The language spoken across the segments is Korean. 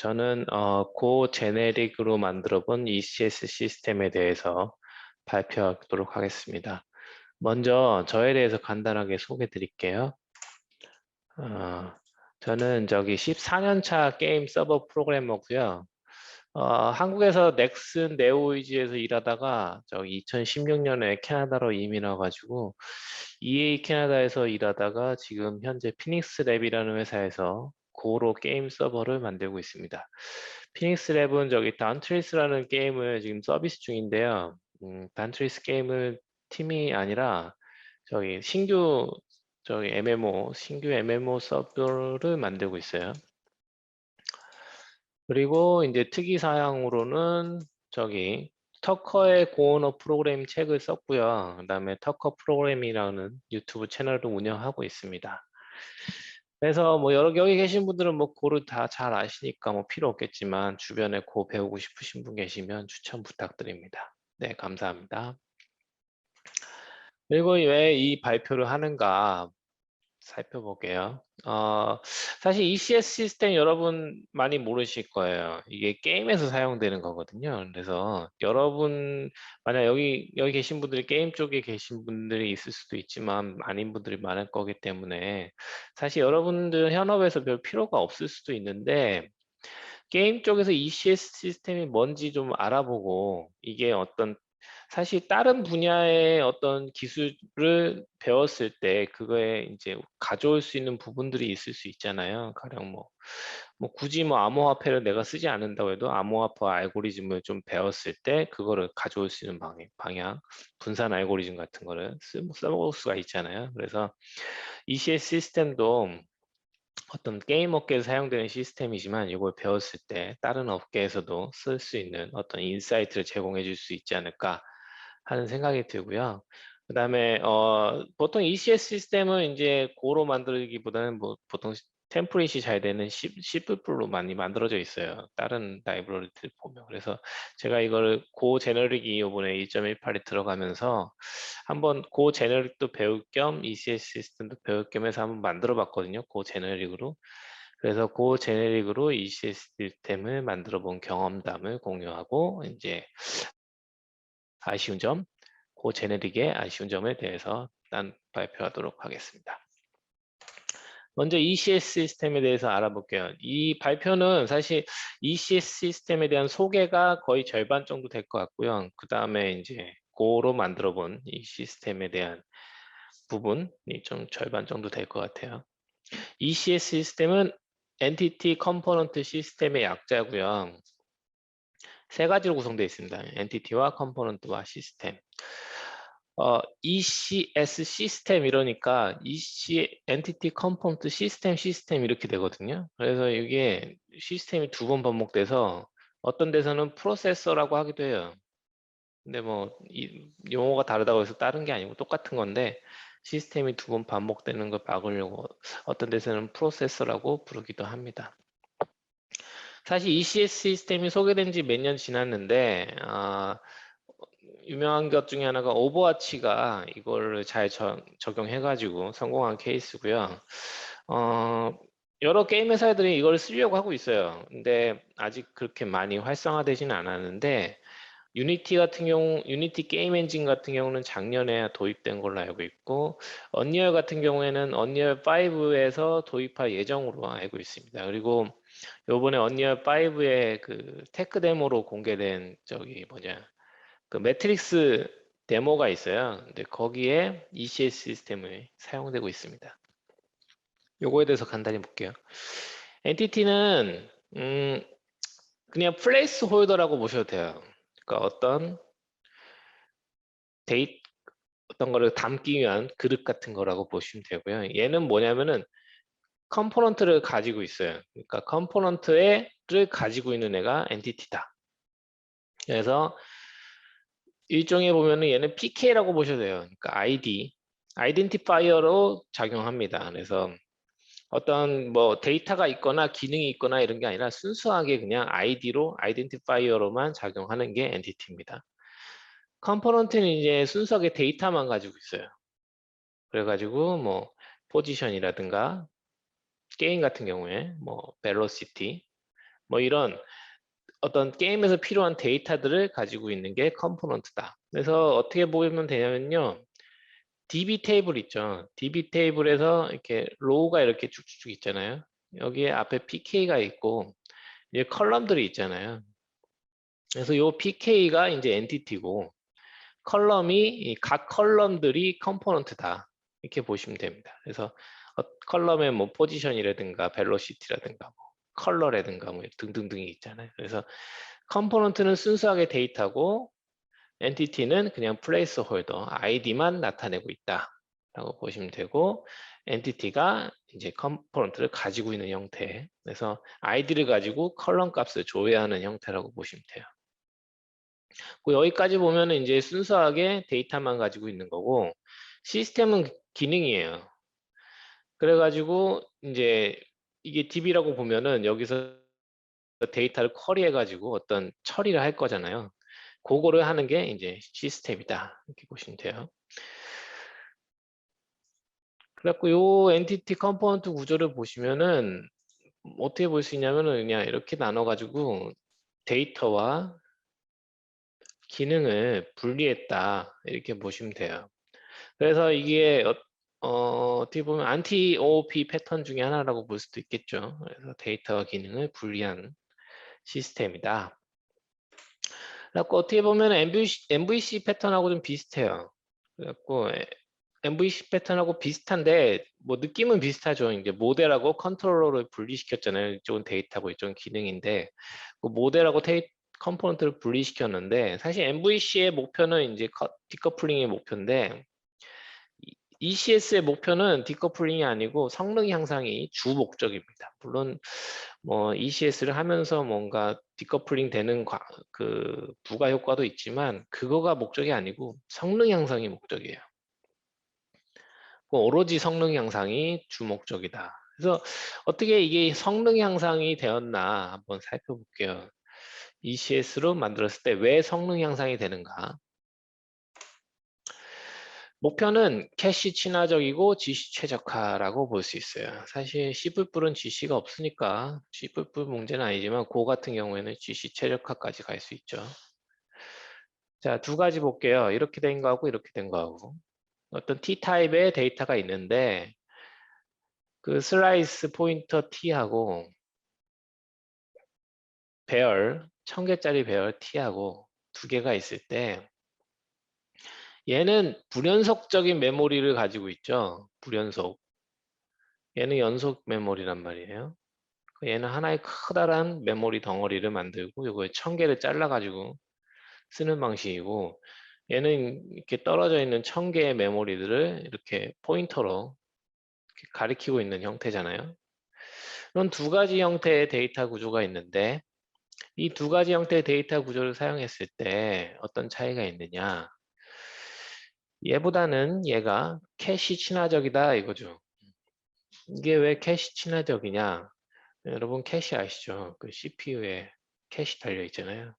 저는 고 제네릭으로 만들어 본 ECS 시스템에 대해서 발표하도록 하겠습니다. 먼저 저에 대해서 간단하게 소개 드릴게요. 어, 저는 저기 14년 차 게임 서버 프로그래머고요. 한국에서 넥슨 네오이지에서 일하다가 저기 2016년에 캐나다로 이민 와가지고 EA 캐나다에서 일하다가 지금 현재 피닉스 랩이라는 회사에서 고로 게임 서버를 만들고 있습니다. 피닉스 랩은 저기 단트리스라는 게임을 지금 서비스 중인데요. 단트리스 게임을 팀이 아니라 저기 신규 MMO 서버를 만들고 있어요. 그리고 이제 특이 사항으로는 저기 터커의 고언어 프로그램 책을 썼고요. 그다음에 터커 프로그램이라는 유튜브 채널도 운영하고 있습니다. 그래서 뭐 여기 계신 분들은 뭐 고를 다 잘 아시니까 뭐 필요 없겠지만 주변에 고 배우고 싶으신 분 계시면 추천 부탁드립니다. 네, 감사합니다. 그리고 왜 이 발표를 하는가 살펴볼게요. 사실 ECS 시스템 여러분 많이 모르실 거예요. 이게 게임에서 사용되는 거거든요. 그래서 여러분 만약 여기 계신 분들이 게임 쪽에 계신 분들이 있을 수도 있지만 아닌 분들이 많을 거기 때문에 사실 여러분들 현업에서 별 필요가 없을 수도 있는데 게임 쪽에서 ECS 시스템이 뭔지 좀 알아보고 이게 어떤 사실 다른 분야의 어떤 기술을 배웠을 때 그거에 이제 가져올 수 있는 부분들이 있을 수 있잖아요. 가령 뭐 굳이 뭐 암호화폐를 내가 쓰지 않는다고 해도 암호화폐 알고리즘을 좀 배웠을 때 그거를 가져올 수 있는 방향, 분산 알고리즘 같은 거를 써먹을 수가 있잖아요. 그래서 ECS 시스템도 어떤 게임 업계에서 사용되는 시스템이지만 이걸 배웠을 때 다른 업계에서도 쓸 수 있는 어떤 인사이트를 제공해 줄 수 있지 않을까 하는 생각이 들고요. 그 다음에 보통 ECS 시스템은 이제 고로 만들기보다는 뭐 보통 템플릿이 잘 되는 C++로 많이 만들어져 있어요. 다른 라이브러리들 보면. 그래서 제가 이거를 고 제너릭이 이번에 1.18에 들어가면서 한번 고 제너릭도 배울 겸 ECS 시스템도 배울 겸 해서 한번 만들어 봤거든요. 고 제너릭으로. 그래서 고 제네릭으로 ECS 시스템을 만들어 본 경험담을 공유하고 이제 아쉬운 점, 고 제네릭의 아쉬운 점에 대해서 일단 발표하도록 하겠습니다. 먼저 ECS 시스템에 대해서 알아볼게요. 이 발표는 사실 ECS 시스템에 대한 소개가 거의 절반 정도 될 것 같고요. 그 다음에 이제 고로 만들어 본 이 시스템에 대한 부분이 좀 절반 정도 될 것 같아요. ECS 시스템은 엔티티 컴포넌트 시스템의 약자고요. 세 가지로 구성되어 있습니다. 엔티티와 컴포넌트와 시스템. ECS 시스템 이러니까 엔티티 컴포넌트 시스템 이렇게 되거든요. 그래서 이게 시스템이 두 번 반복돼서 어떤 데서는 프로세서라고 하기도 해요. 근데 뭐 용어가 다르다고 해서 다른 게 아니고 똑같은 건데 시스템이 두 번 반복되는 걸 막으려고 어떤 데서는 프로세서라고 부르기도 합니다. 사실 ECS 시스템이 소개된 지 몇 년 지났는데 유명한 것 중에 하나가 오버워치가 이걸 잘 적용해가지고 성공한 케이스고요. 여러 게임 회사들이 이걸 쓰려고 하고 있어요. 근데 아직 그렇게 많이 활성화되지는 않았는데 유니티 게임 엔진 같은 경우는 작년에 도입된 걸로 알고 있고 언리얼 같은 경우에는 언리얼 5에서 도입할 예정으로 알고 있습니다. 그리고 요번에 언리얼 5의 그 테크 데모로 공개된 저기 그 매트릭스 데모가 있어요. 근데 거기에 ECS 시스템이 사용되고 있습니다. 요거에 대해서 간단히 볼게요. 엔티티는 그냥 플레이스 홀더라고 보셔도 돼요. 그러니까 어떤 거를 담기 위한 그릇 같은 거라고 보시면 되고요. 얘는 뭐냐면은 컴포넌트를 가지고 있어요. 그러니까 컴포넌트를 가지고 있는 애가 엔티티다. 그래서 일종의 보면은 얘는 PK라고 보셔도 돼요. 그러니까 아이덴티파이어로 작용합니다. 그래서 어떤 뭐 데이터가 있거나 기능이 있거나 이런 게 아니라 순수하게 그냥 아이덴티파이어로만 작용하는 게 엔티티입니다. 컴포넌트는 이제 순수하게 데이터만 가지고 있어요. 그래가지고 뭐 포지션이라든가 게임 같은 경우에 뭐 벨로시티, 뭐 이런 어떤 게임에서 필요한 데이터들을 가지고 있는 게 컴포넌트다. 그래서 어떻게 보면 되냐면요. DB 테이블 있죠. DB 테이블에서 이렇게 로우가 이렇게 쭉쭉쭉 있잖아요. 여기에 앞에 PK가 있고 이제 컬럼들이 있잖아요. 그래서 요 PK가 이제 엔티티고 컬럼이 각 컬럼들이 컴포넌트다. 이렇게 보시면 됩니다. 그래서 컬럼의 뭐 포지션이라든가 벨로시티라든가 뭐 컬러라든가 뭐 등등등이 있잖아요. 그래서 컴포넌트는 순수하게 데이터고 엔티티는 그냥 플레이스 홀더 아이디만 나타내고 있다 라고 보시면 되고 엔티티가 이제 컴포넌트를 가지고 있는 형태 그래서 아이디를 가지고 컬럼 값을 조회하는 형태라고 보시면 돼요. 여기까지 보면은 이제 순수하게 데이터만 가지고 있는 거고 시스템은 기능이에요. 그래가지고 이제 이게 DB라고 보면은 여기서 데이터를 쿼리해 가지고 어떤 처리를 할 거잖아요. 그거를 하는 게 이제 시스템이다 이렇게 보시면 돼요. 그래갖고 요 엔티티 컴포넌트 구조를 보시면은 어떻게 볼 수 있냐면은 그냥 이렇게 나눠 가지고 데이터와 기능을 분리했다 이렇게 보시면 돼요. 그래서 이게 어떻게 보면 안티 OOP 패턴 중에 하나라고 볼 수도 있겠죠. 그래서 데이터와 기능을 분리한 시스템이다. 그래갖고 어떻게 보면 MVC 패턴하고 좀 비슷해요. 그래갖고 MVC 패턴하고 비슷한데 뭐 느낌은 비슷하죠. 이제 모델하고 컨트롤러를 분리시켰잖아요. 이쪽은 데이터고 이쪽은 기능인데 그 모델하고 컴포넌트를 분리시켰는데 사실 MVC의 목표는 이제 디커플링의 목표인데 ECS의 목표는 디커플링이 아니고 성능 향상이 주 목적입니다. 물론 뭐 ECS를 하면서 뭔가 디커플링 되는 그 부가 효과도 있지만 그거가 목적이 아니고 성능 향상이 목적이에요. 오로지 성능 향상이 주 목적이다. 그래서 어떻게 이게 성능 향상이 되었나 한번 살펴볼게요. ECS로 만들었을 때 왜 성능 향상이 되는가? 목표는 캐시 친화적이고 GC 최적화라고 볼 수 있어요. 사실 C++은 GC가 없으니까 C++ 문제는 아니지만 고 같은 경우에는 GC 최적화까지 갈 수 있죠. 자, 두 가지 볼게요. 이렇게 된 거하고 이렇게 된 거하고. 어떤 T타입의 데이터가 있는데 그 슬라이스 포인터 T하고 배열, 1000개짜리 배열 T하고 두 개가 있을 때 얘는 불연속적인 메모리를 가지고 있죠. 불연속. 얘는 연속 메모리란 말이에요. 얘는 하나의 커다란 메모리 덩어리를 만들고 이거에 1000개를 잘라가지고 쓰는 방식이고 얘는 이렇게 떨어져 있는 1000개의 메모리들을 이렇게 포인터로 이렇게 가리키고 있는 형태잖아요. 그런 두 가지 형태의 데이터 구조가 있는데 이 두 가지 형태의 데이터 구조를 사용했을 때 어떤 차이가 있느냐 얘보다는 얘가 캐시 친화적이다 이거죠. 이게 왜 캐시 친화적이냐 여러분 캐시 아시죠? 그 CPU에 캐시 달려 있잖아요.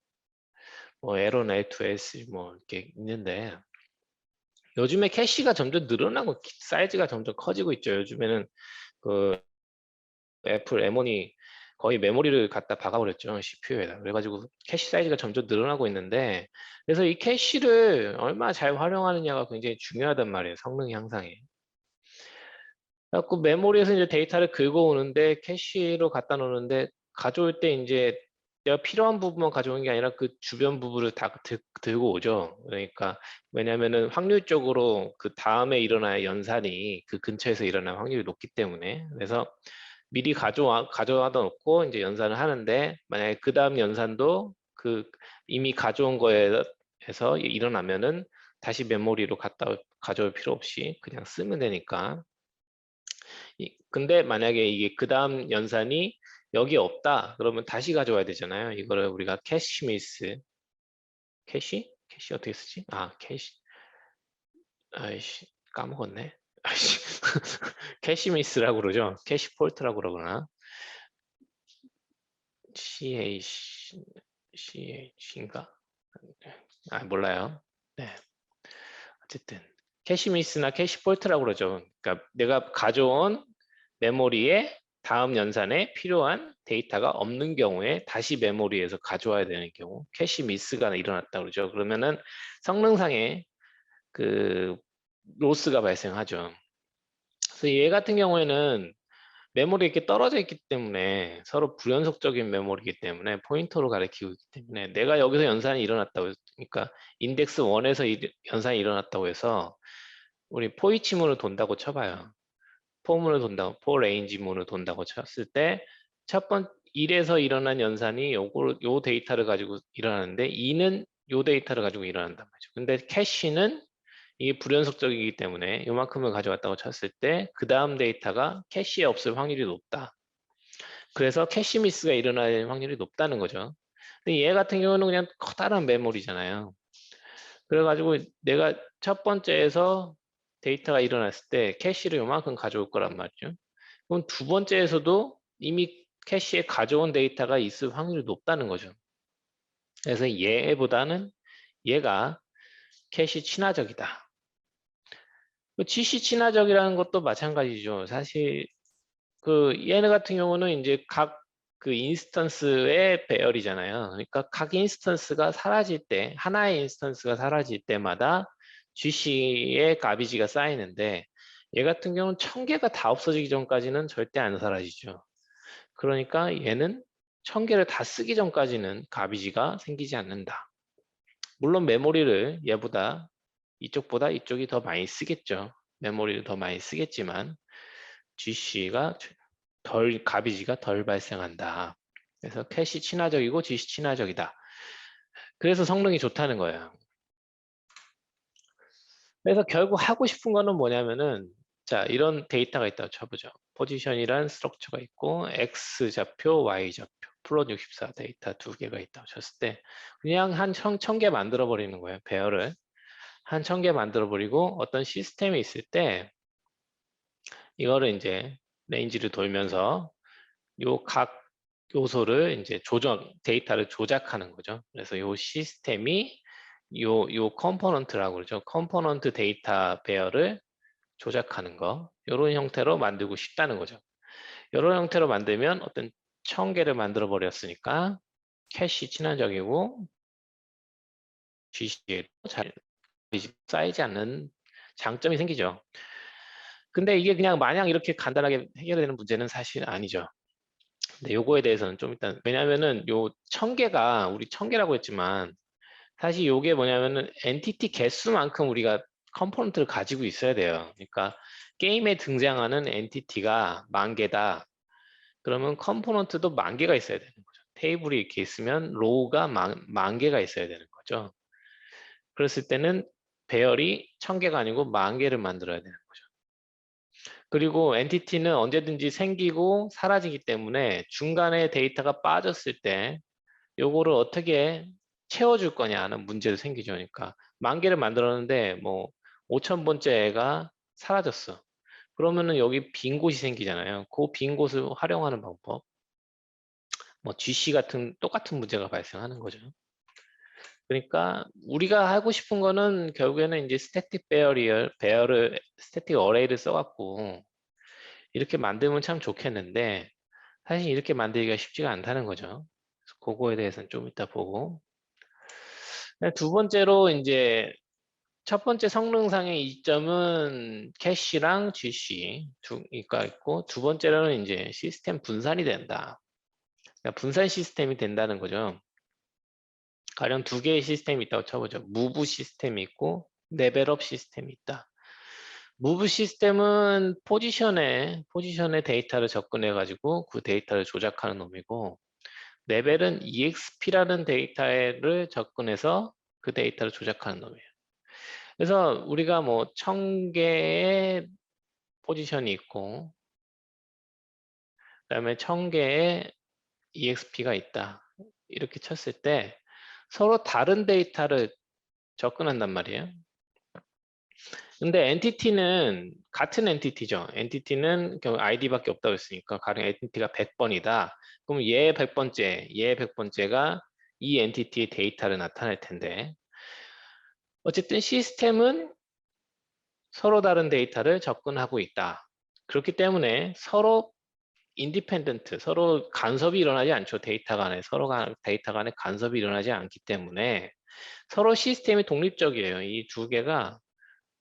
뭐 에런 L2S 뭐 이렇게 있는데 요즘에 캐시가 점점 늘어나고 사이즈가 점점 커지고 있죠. 요즘에는 그 애플 M1이 거의 메모리를 갖다 박아버렸죠. CPU에다. 그래가지고 캐시 사이즈가 점점 늘어나고 있는데 그래서 이 캐시를 얼마나 잘 활용하느냐가 굉장히 중요하단 말이에요. 성능 향상에. 그래갖고 메모리에서 이제 데이터를 긁어오는데 캐시로 갖다 놓는데 가져올 때 이제 내가 필요한 부분만 가져오는 게 아니라 그 주변 부분을 다 들고 오죠. 그러니까 왜냐면은 확률적으로 그 다음에 일어날 연산이 그 근처에서 일어날 확률이 높기 때문에 그래서 미리 가져와다 놓고 이제 연산을 하는데 만약에 그 다음 연산도 그 이미 가져온 거에서 일어나면은 다시 메모리로 가져올 필요 없이 그냥 쓰면 되니까 근데 만약에 이게 그 다음 연산이 여기 없다 그러면 다시 가져와야 되잖아요. 이거를 우리가 캐시 미스 캐시 어떻게 쓰지? 아 캐시 아이씨 까먹었네. 아이씨 캐시 미스라고 그러죠. 캐시 폴트라고 그러구나. CH인가? 아 몰라요. 네 어쨌든 캐시 미스나 캐시 폴트라고 그러죠. 그러니까 내가 가져온 메모리에 다음 연산에 필요한 데이터가 없는 경우에 다시 메모리에서 가져와야 되는 경우 캐시 미스가 일어났다 그러죠. 그러면은 성능상의 그 로스가 발생하죠. 그래서 얘 같은 경우에는 메모리 이렇게 떨어져 있기 때문에 서로 불연속적인 메모리이기 때문에 포인터로 가리키고 있기 때문에 내가 여기서 연산이 일어났다고 그러니까 인덱스 1에서 연산이 일어났다고 해서 우리 포이치문을 돈다고 쳐봐요. 포문을 돈다고, 포 레인지 문을 돈다고 쳤을 때 첫 번 1에서 일어난 연산이 요 데이터를 가지고 일어나는데 2는 요 데이터를 가지고 일어난단 말이죠. 근데 캐시는 이게 불연속적이기 때문에 요만큼을 가져왔다고 쳤을 때 그 다음 데이터가 캐시에 없을 확률이 높다. 그래서 캐시 미스가 일어날 확률이 높다는 거죠. 근데 얘 같은 경우는 그냥 커다란 메모리잖아요. 그래가지고 내가 첫 번째에서 데이터가 일어났을 때 캐시를 요만큼 가져올 거란 말이죠. 그럼 두 번째에서도 이미 캐시에 가져온 데이터가 있을 확률이 높다는 거죠. 그래서 얘보다는 얘가 캐시 친화적이다. GC 친화적이라는 것도 마찬가지죠. 사실 그 얘네 같은 경우는 이제 각 그 인스턴스의 배열이잖아요. 그러니까 각 인스턴스가 사라질 때 하나의 인스턴스가 사라질 때마다 GC의 가비지가 쌓이는데 얘 같은 경우는 1000개가 다 없어지기 전까지는 절대 안 사라지죠. 그러니까 얘는 1000개를 다 쓰기 전까지는 가비지가 생기지 않는다. 물론 메모리를 얘보다 이쪽보다 이쪽이 더 많이 쓰겠죠. 메모리를 더 많이 쓰겠지만 GC가 가비지가 덜 발생한다. 그래서 캐시 친화적이고 GC 친화적이다. 그래서 성능이 좋다는 거예요. 그래서 결국 하고 싶은 거는 뭐냐면은 자 이런 데이터가 있다고 쳐보죠. 포지션이란 스트럭처가 있고 X좌표, Y좌표, 플롯 64 데이터 두 개가 있다고 쳤을 때 그냥 한 1000개 만들어 버리는 거예요. 배열을 한 1000개 만들어 버리고 어떤 시스템이 있을 때 이거를 이제 레인지를 돌면서 요 각 요소를 이제 데이터를 조작하는 거죠. 그래서 요 시스템이 요 컴포넌트라고 그러죠. 컴포넌트 데이터 배열을 조작하는 거. 요런 형태로 만들고 싶다는 거죠. 요런 형태로 만들면 어떤 1000개를 만들어 버렸으니까 캐시 친화적이고 GC에도 잘 쌓이지 않는 장점이 생기죠. 근데 이게 그냥 마냥 이렇게 간단하게 해결되는 문제는 사실 아니죠. 근데 요거에 대해서는 좀 일단 왜냐면은 요 1000개가 우리 1000개라고 했지만 사실 요게 뭐냐면은 엔티티 개수만큼 우리가 컴포넌트를 가지고 있어야 돼요. 그러니까 게임에 등장하는 엔티티가 10,000개다. 그러면 컴포넌트도 10,000개가 있어야 되는 거죠. 테이블이 이렇게 있으면 로우가 10,000개가 있어야 되는 거죠. 그랬을 때는 배열이 1000개가 아니고 10,000개를 만들어야 되는 거죠. 그리고 엔티티는 언제든지 생기고 사라지기 때문에 중간에 데이터가 빠졌을 때 요거를 어떻게 채워줄 거냐는 문제도 생기죠. 그러니까 10,000개를 만들었는데 뭐 5000번째 애가 사라졌어. 그러면은 여기 빈 곳이 생기잖아요. 그 빈 곳을 활용하는 방법. 뭐 GC 같은 똑같은 문제가 발생하는 거죠. 그러니까 우리가 하고 싶은 거는 결국에는 이제 스태틱 배열을 스태틱 어레이를 써갖고 이렇게 만들면 참 좋겠는데 사실 이렇게 만들기가 쉽지가 않다는 거죠. 그래서 그거에 대해서는 좀 이따 보고 두 번째로 이제 첫 번째 성능상의 이점은 캐시랑 GC 두가 있고 두 번째로는 이제 시스템 분산이 된다. 그러니까 분산 시스템이 된다는 거죠. 가령 두 개의 시스템이 있다고 쳐보죠. 무브 시스템이 있고 레벨업 시스템이 있다. 무브 시스템은 포지션에 데이터를 접근해 가지고 그 데이터를 조작하는 놈이고 레벨은 EXP라는 데이터를 접근해서 그 데이터를 조작하는 놈이에요. 그래서 우리가 뭐 1000개의 포지션이 있고 그다음에 1000개의 EXP가 있다. 이렇게 쳤을 때 서로 다른 데이터를 접근한단 말이에요. 근데 엔티티는 같은 엔티티죠. 엔티티는 아이디밖에 없다고 했으니까 가령 엔티티가 100번이다. 그럼 얘 100번째, 얘 100번째가 이 엔티티의 데이터를 나타낼 텐데 어쨌든 시스템은 서로 다른 데이터를 접근하고 있다. 그렇기 때문에 서로 인디펜던트, 서로 간섭이 일어나지 않죠. 데이터 간에, 데이터 간에 간섭이 일어나지 않기 때문에 서로 시스템이 독립적이에요. 이 두 개가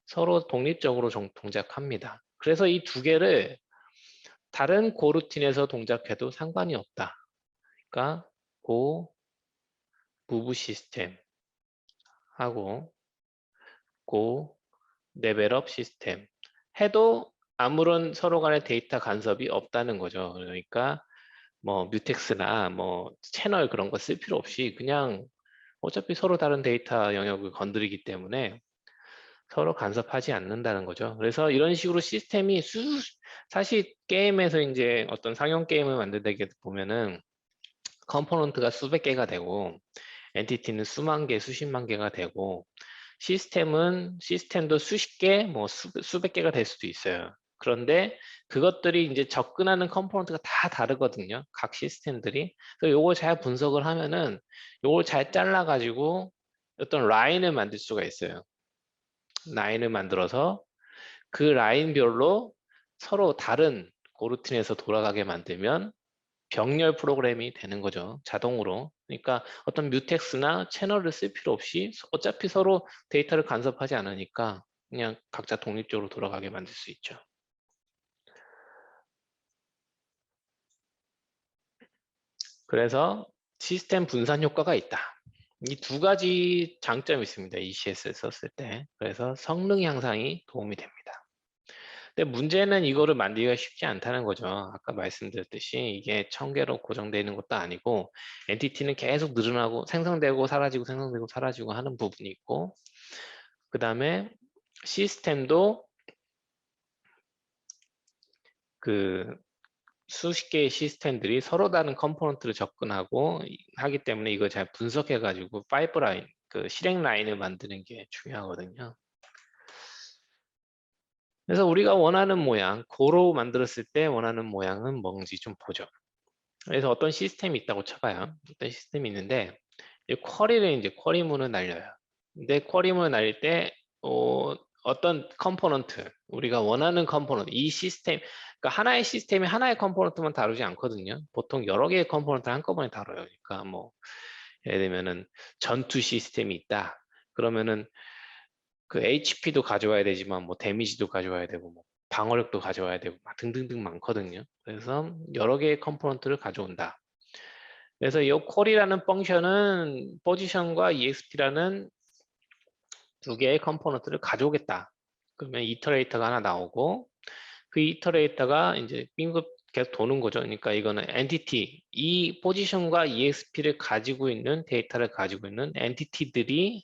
서로 독립적으로 동작합니다. 그래서 이 두 개를 다른 고루틴에서 동작해도 상관이 없다. 그러니까 고 무브 시스템하고 고 레벨업 시스템 해도 아무런 서로 간의 데이터 간섭이 없다는 거죠. 그러니까 뭐 뮤텍스나 뭐 채널 그런 거 쓸 필요 없이 그냥 어차피 서로 다른 데이터 영역을 건드리기 때문에 서로 간섭하지 않는다는 거죠. 그래서 이런 식으로 시스템이 사실 게임에서 이제 어떤 상용 게임을 만들게 보면은 컴포넌트가 수백 개가 되고 엔티티는 수만 개, 수십만 개가 되고 시스템도 수십 개, 뭐 수백 개가 될 수도 있어요. 그런데 그것들이 이제 접근하는 컴포넌트가 다 다르거든요. 각 시스템들이. 그래서 요걸 잘 분석을 하면은 요걸 잘 잘라가지고 어떤 라인을 만들 수가 있어요. 라인을 만들어서 그 라인별로 서로 다른 고루틴에서 돌아가게 만들면 병렬 프로그램이 되는 거죠. 자동으로. 그러니까 어떤 뮤텍스나 채널을 쓸 필요 없이 어차피 서로 데이터를 간섭하지 않으니까 그냥 각자 독립적으로 돌아가게 만들 수 있죠. 그래서 시스템 분산 효과가 있다. 이 두 가지 장점이 있습니다. ECS를 썼을 때. 그래서 성능 향상이 도움이 됩니다. 근데 문제는 이거를 만들기가 쉽지 않다는 거죠. 아까 말씀드렸듯이 이게 1000개로 고정되어 있는 것도 아니고 엔티티는 계속 늘어나고 생성되고 사라지고 생성되고 사라지고 하는 부분이 있고 그 다음에 시스템도 그 수십 개의 시스템들이 서로 다른 컴포넌트를 접근하고 하기 때문에 이걸 잘 분석해 가지고 파이프라인 그 실행 라인을 만드는 게 중요하거든요. 그래서 우리가 원하는 모양 고로 만들었을 때 원하는 모양은 뭔지 좀 보죠. 그래서 어떤 시스템이 있다고 쳐봐요. 어떤 시스템이 있는데 이 쿼리를 이제 쿼리문을 날려요. 근데 쿼리문을 날릴 때 어떤 컴포넌트 우리가 원하는 컴포넌트 이 시스템 그러니까 하나의 시스템이 하나의 컴포넌트만 다루지 않거든요. 보통 여러 개의 컴포넌트를 한꺼번에 다뤄요. 그러니까 뭐 예를 들면은 전투 시스템이 있다. 그러면은 그 HP도 가져와야 되지만 뭐 데미지도 가져와야 되고 뭐 방어력도 가져와야 되고 막 등등등 많거든요. 그래서 여러 개의 컴포넌트를 가져온다. 그래서 이 콜이라는 펑션은 포지션과 EXP라는 두 개의 컴포넌트를 가져오겠다. 그러면 이터레이터가 하나 나오고 그 이터레이터가 이제 빙긋 계속 도는 거죠. 그러니까 이거는 엔티티, 이 포지션과 EXP를 가지고 있는 데이터를 가지고 있는 엔티티들의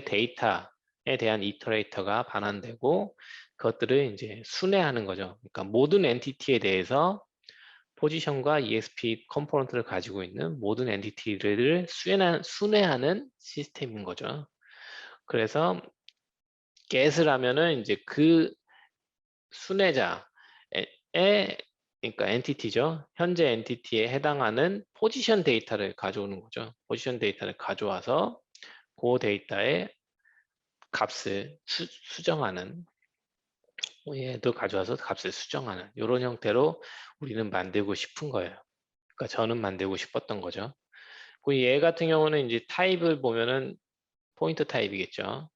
데이터에 대한 이터레이터가 반환되고 그것들을 이제 순회하는 거죠. 그러니까 모든 엔티티에 대해서 포지션과 EXP 컴포넌트를 가지고 있는 모든 엔티티를 순회하는 시스템인 거죠. 그래서 get을 하면은 이제 그 순회자의 그러니까 엔티티죠. 현재 엔티티에 해당하는 포지션 데이터를 가져오는 거죠. 포지션 데이터를 가져와서 그 데이터의 값을 수정하는 얘도 가져와서 값을 수정하는 이런 형태로 우리는 만들고 싶은 거예요. 그러니까 저는 만들고 싶었던 거죠. 그 얘 같은 경우는 이제 타입을 보면은 포인터 타입이겠죠.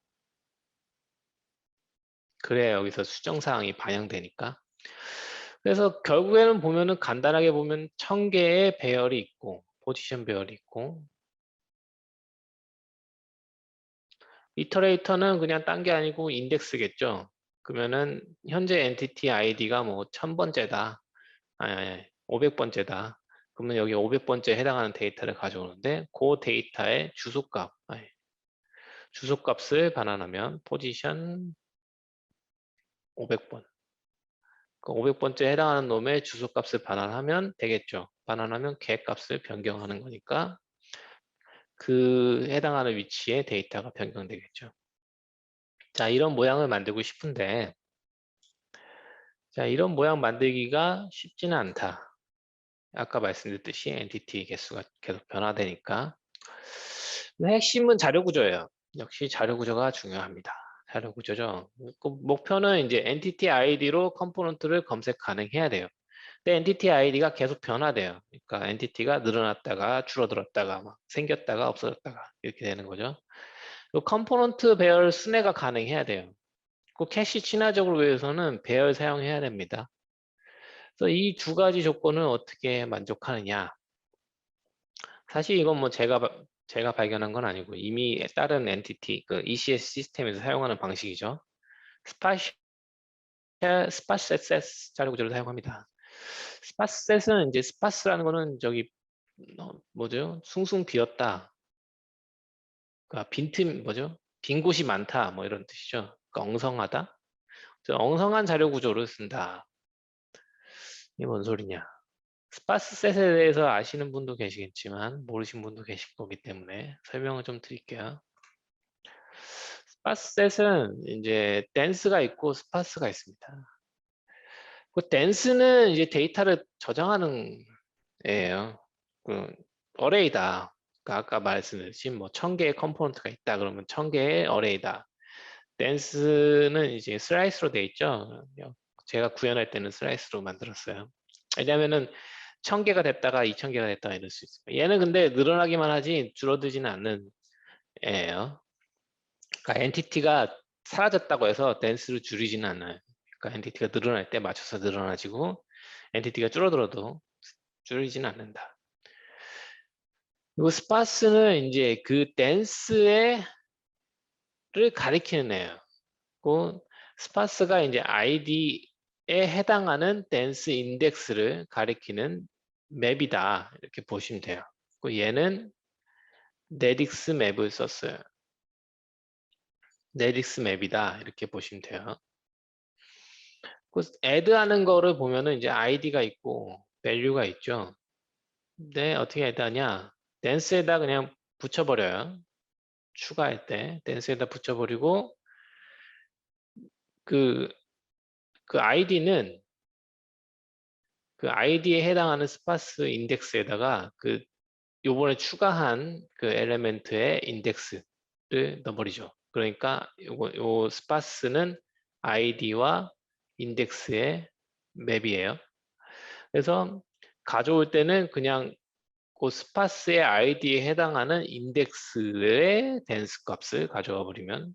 그래야 여기서 수정 사항이 반영되니까. 그래서 결국에는 보면은 간단하게 보면 1000개의 배열이 있고 포지션 배열이 있고 이터레이터는 그냥 딴 게 아니고 인덱스겠죠. 그러면은 현재 엔티티 아이디가 뭐 1000번째다. 아니, 500번째다. 그러면 여기 500번째에 해당하는 데이터를 가져오는데 그 데이터의 주소값, 주소값을 반환하면 포지션 500번. 그 500번째에 해당하는 놈의 주소값을 반환하면 되겠죠. 반환하면 객값을 변경하는 거니까 그 해당하는 위치에 데이터가 변경되겠죠. 자, 이런 모양을 만들고 싶은데 자, 이런 모양 만들기가 쉽지는 않다. 아까 말씀드렸듯이 엔티티 개수가 계속 변화되니까 핵심은 자료 구조예요. 역시 자료 구조가 중요합니다. 자료 구조죠. 그 목표는 이제 엔티티 아이디로 컴포넌트를 검색 가능해야 돼요. 근데 엔티티 아이디가 계속 변화돼요. 그러니까 엔티티가 늘어났다가 줄어들었다가 막 생겼다가 없어졌다가 이렇게 되는 거죠. 그 컴포넌트 배열 순회가 가능해야 돼요. 그 캐시 친화적으로 위해서는 배열 사용해야 됩니다. 그래서 이 두 가지 조건을 어떻게 만족하느냐. 사실 이건 뭐 제가 발견한 건 아니고 이미 다른 엔티티, 그 ECS 시스템에서 사용하는 방식이죠. 스파셋 자료 구조를 사용합니다. 스파셋은 이제 스파스라는 거는 저기 뭐죠? 숭숭 비었다. 그러니까 뭐죠? 빈 곳이 많다. 뭐 이런 뜻이죠. 그러니까 엉성하다. 엉성한 자료 구조를 쓴다. 이게 뭔 소리냐? 스파스셋에 대해서 아시는 분도 계시겠지만 모르신 분도 계실 거기 때문에 설명을 좀 드릴게요. 스파스셋은 이제 댄스가 있고 스파스가 있습니다. 그 댄스는 이제 데이터를 저장하는 애예요. 그 어레이다. 그러니까 아까 말씀드렸듯이 뭐 1000개의 컴포넌트가 있다 그러면 1000개의 어레이다. 댄스는 이제 슬라이스로 돼 있죠. 제가 구현할 때는 슬라이스로 만들었어요. 왜냐면은 1000개가 됐다가 2000개가 됐다가 이럴 수 있어요. 얘는 근데 늘어나기만 하지 줄어들지는 않는 애예요. 그러니까 엔티티가 사라졌다고 해서 댄스를 줄이지는 않아요. 그러니까 엔티티가 늘어날 때 맞춰서 늘어나지고 엔티티가 줄어들어도 줄이지는 않는다. 그리고 스파스는 이제 그 댄스를 가리키는 애예요. 그 스파스가 이제 아이디에 해당하는 댄스 인덱스를 가리키는 맵이다. 이렇게 보시면 돼요. 그 얘는 네딕스 맵을 썼어요. 네딕스 맵이다. 이렇게 보시면 돼요. 그 add 하는 거를 보면은 이제 id가 있고 value가 있죠. 근데 어떻게 add 하냐? 댄스에다 그냥 붙여버려요. 추가할 때 댄스에다 붙여버리고 그, 그 id는 그 id에 해당하는 스파스 인덱스에다가 그 요번에 추가한 그 엘리멘트의 인덱스를 넣어버리죠. 그러니까 요 스파스는 id와 인덱스의 맵이에요. 그래서 가져올 때는 그냥 그 스파스의 id에 해당하는 인덱스의 댄스 값을 가져와 버리면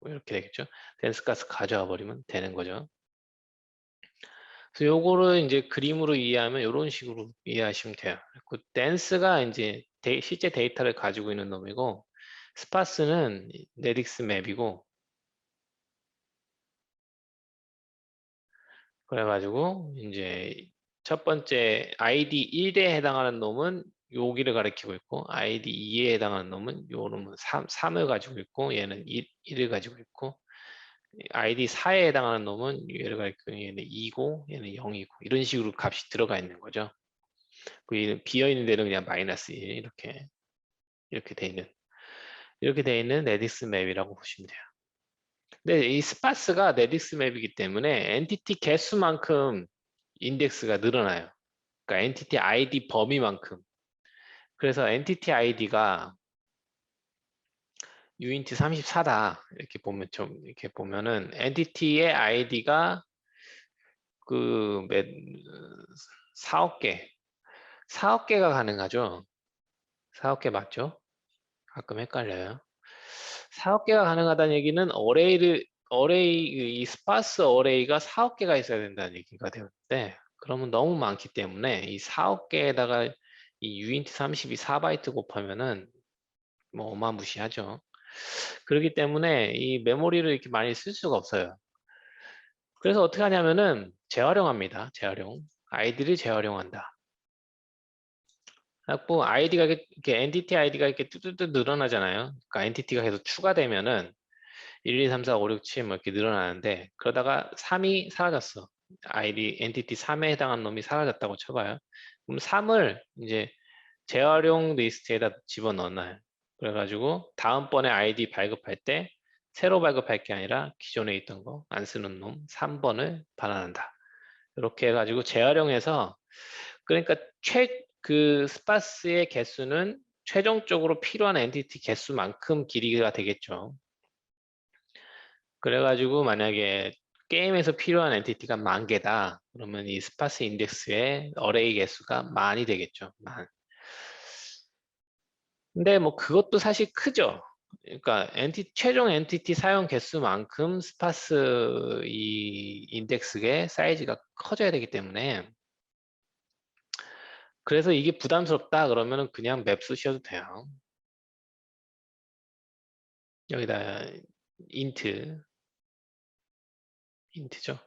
이렇게 되겠죠. 댄스 값을 가져와 버리면 되는 거죠. 그래서 요거를 이제 그림으로 이해하면 이런 식으로 이해하시면 돼요. 그 댄스가 이제 실제 데이터를 가지고 있는 놈이고 스파스는 네딕스 맵이고 그래가지고 이제 첫 번째 ID 1에 해당하는 놈은 여기를 가리키고 있고 ID 2에 해당하는 놈은 요 놈은 3을 가지고 있고 얘는 1을 가지고 있고 ID 4에 해당하는 놈은 얘를 가리키고 얘는 2고 얘는 0이고 이런 식으로 값이 들어가 있는 거죠. 그 비어있는 데는 그냥 마이너스 1 이렇게 돼 있는 네딕스 맵이라고 보시면 돼요. 근데 이 스파스가 네딕스 맵이기 때문에 엔티티 개수만큼 인덱스가 늘어나요. 그러니까 엔티티 아이디 범위만큼. 그래서 엔티티 아이디가 유인티 34다. 이렇게 보면 좀 이렇게 보면은 엔티티의 아이디가 그 4억 개. 4억 개가 가능하죠. 4억 개 맞죠? 가끔 헷갈려요. 4억 개가 가능하다는 얘기는 이 스파스 어레이가 4억 개가 있어야 된다는 얘기가 되는데 그러면 너무 많기 때문에 이 4억 개에다가 이 유인트 32 4바이트 곱하면은 뭐 어마무시하죠. 그렇기 때문에 이 메모리를 이렇게 많이 쓸 수가 없어요. 그래서 어떻게 하냐면은 재활용합니다. 재활용. 아이디를 재활용한다. 그래갖고 아이디가 이렇게 엔티티 아이디가 이렇게 뚜뚜뚜 늘어나잖아요. 그러니까 엔티티가 계속 추가되면은 1, 2, 3, 4, 5, 6, 7 뭐 이렇게 늘어나는데 그러다가 3이 사라졌어. 아이디 엔티티 3에 해당하는 놈이 사라졌다고 쳐봐요. 그럼 3을 이제 재활용 리스트에다 집어넣어놔요. 그래가지고 다음번에 아이디 발급할 때 새로 발급할 게 아니라 기존에 있던 거 안 쓰는 놈 3번을 반환한다. 이렇게 해가지고 재활용해서 그러니까 그 스파스의 개수는 최종적으로 필요한 엔티티 개수만큼 길이가 되겠죠. 그래가지고 만약에 게임에서 필요한 엔티티가 10,000개다. 그러면 이 스파스 인덱스의 어레이 개수가 만이 되겠죠. 만. 근데 뭐 그것도 사실 크죠. 그러니까 최종 엔티티 사용 개수만큼 스파스 이 인덱스의 사이즈가 커져야 되기 때문에, 그래서 이게 부담스럽다 그러면은 그냥 맵 쓰셔도 돼요. 여기다 인트죠.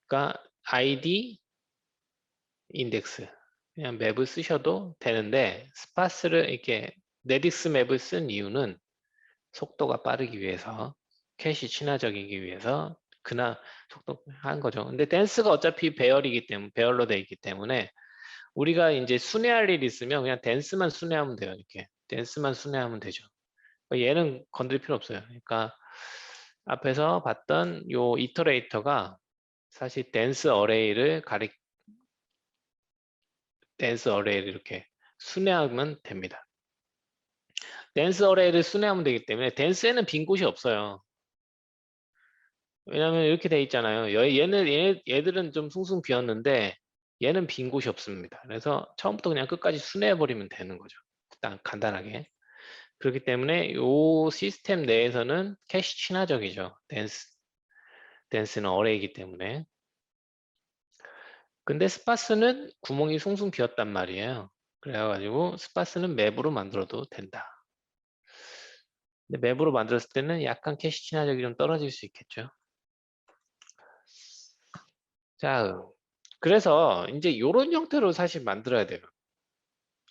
그러니까 id 인덱스 그냥 맵을 쓰셔도 되는데, 스파스를 이렇게 레디스 맵을 쓴 이유는 속도가 빠르기 위해서, 캐시 친화적이기 위해서 그나 속도 한 거죠. 근데 댄스가 어차피 배열이기 때문에, 배열로 되어 있기 때문에 우리가 이제 순회할 일 있으면 그냥 댄스만 순회하면 돼요. 이렇게 댄스만 순회하면 되죠. 얘는 건드릴 필요 없어요. 그러니까 앞에서 봤던 요 이터레이터가 사실 댄스 어레이를 이렇게 순회하면 됩니다. 댄스 어레이를 순회하면 되기 때문에 댄스에는 빈 곳이 없어요. 왜냐면 이렇게 돼 있잖아요. 얘들은 좀 숭숭 비었는데 얘는 빈 곳이 없습니다. 그래서 처음부터 그냥 끝까지 순회해버리면 되는 거죠. 일단 간단하게. 그렇기 때문에 이 시스템 내에서는 캐시 친화적이죠. 댄스는 어레이이기 때문에. 근데 스파스는 구멍이 숭숭 비었단 말이에요. 그래가지고 스파스는 맵으로 만들어도 된다. 근데 맵으로 만들었을 때는 약간 캐시 친화적이 좀 떨어질 수 있겠죠. 자, 그래서 이제 이런 형태로 사실 만들어야 돼요.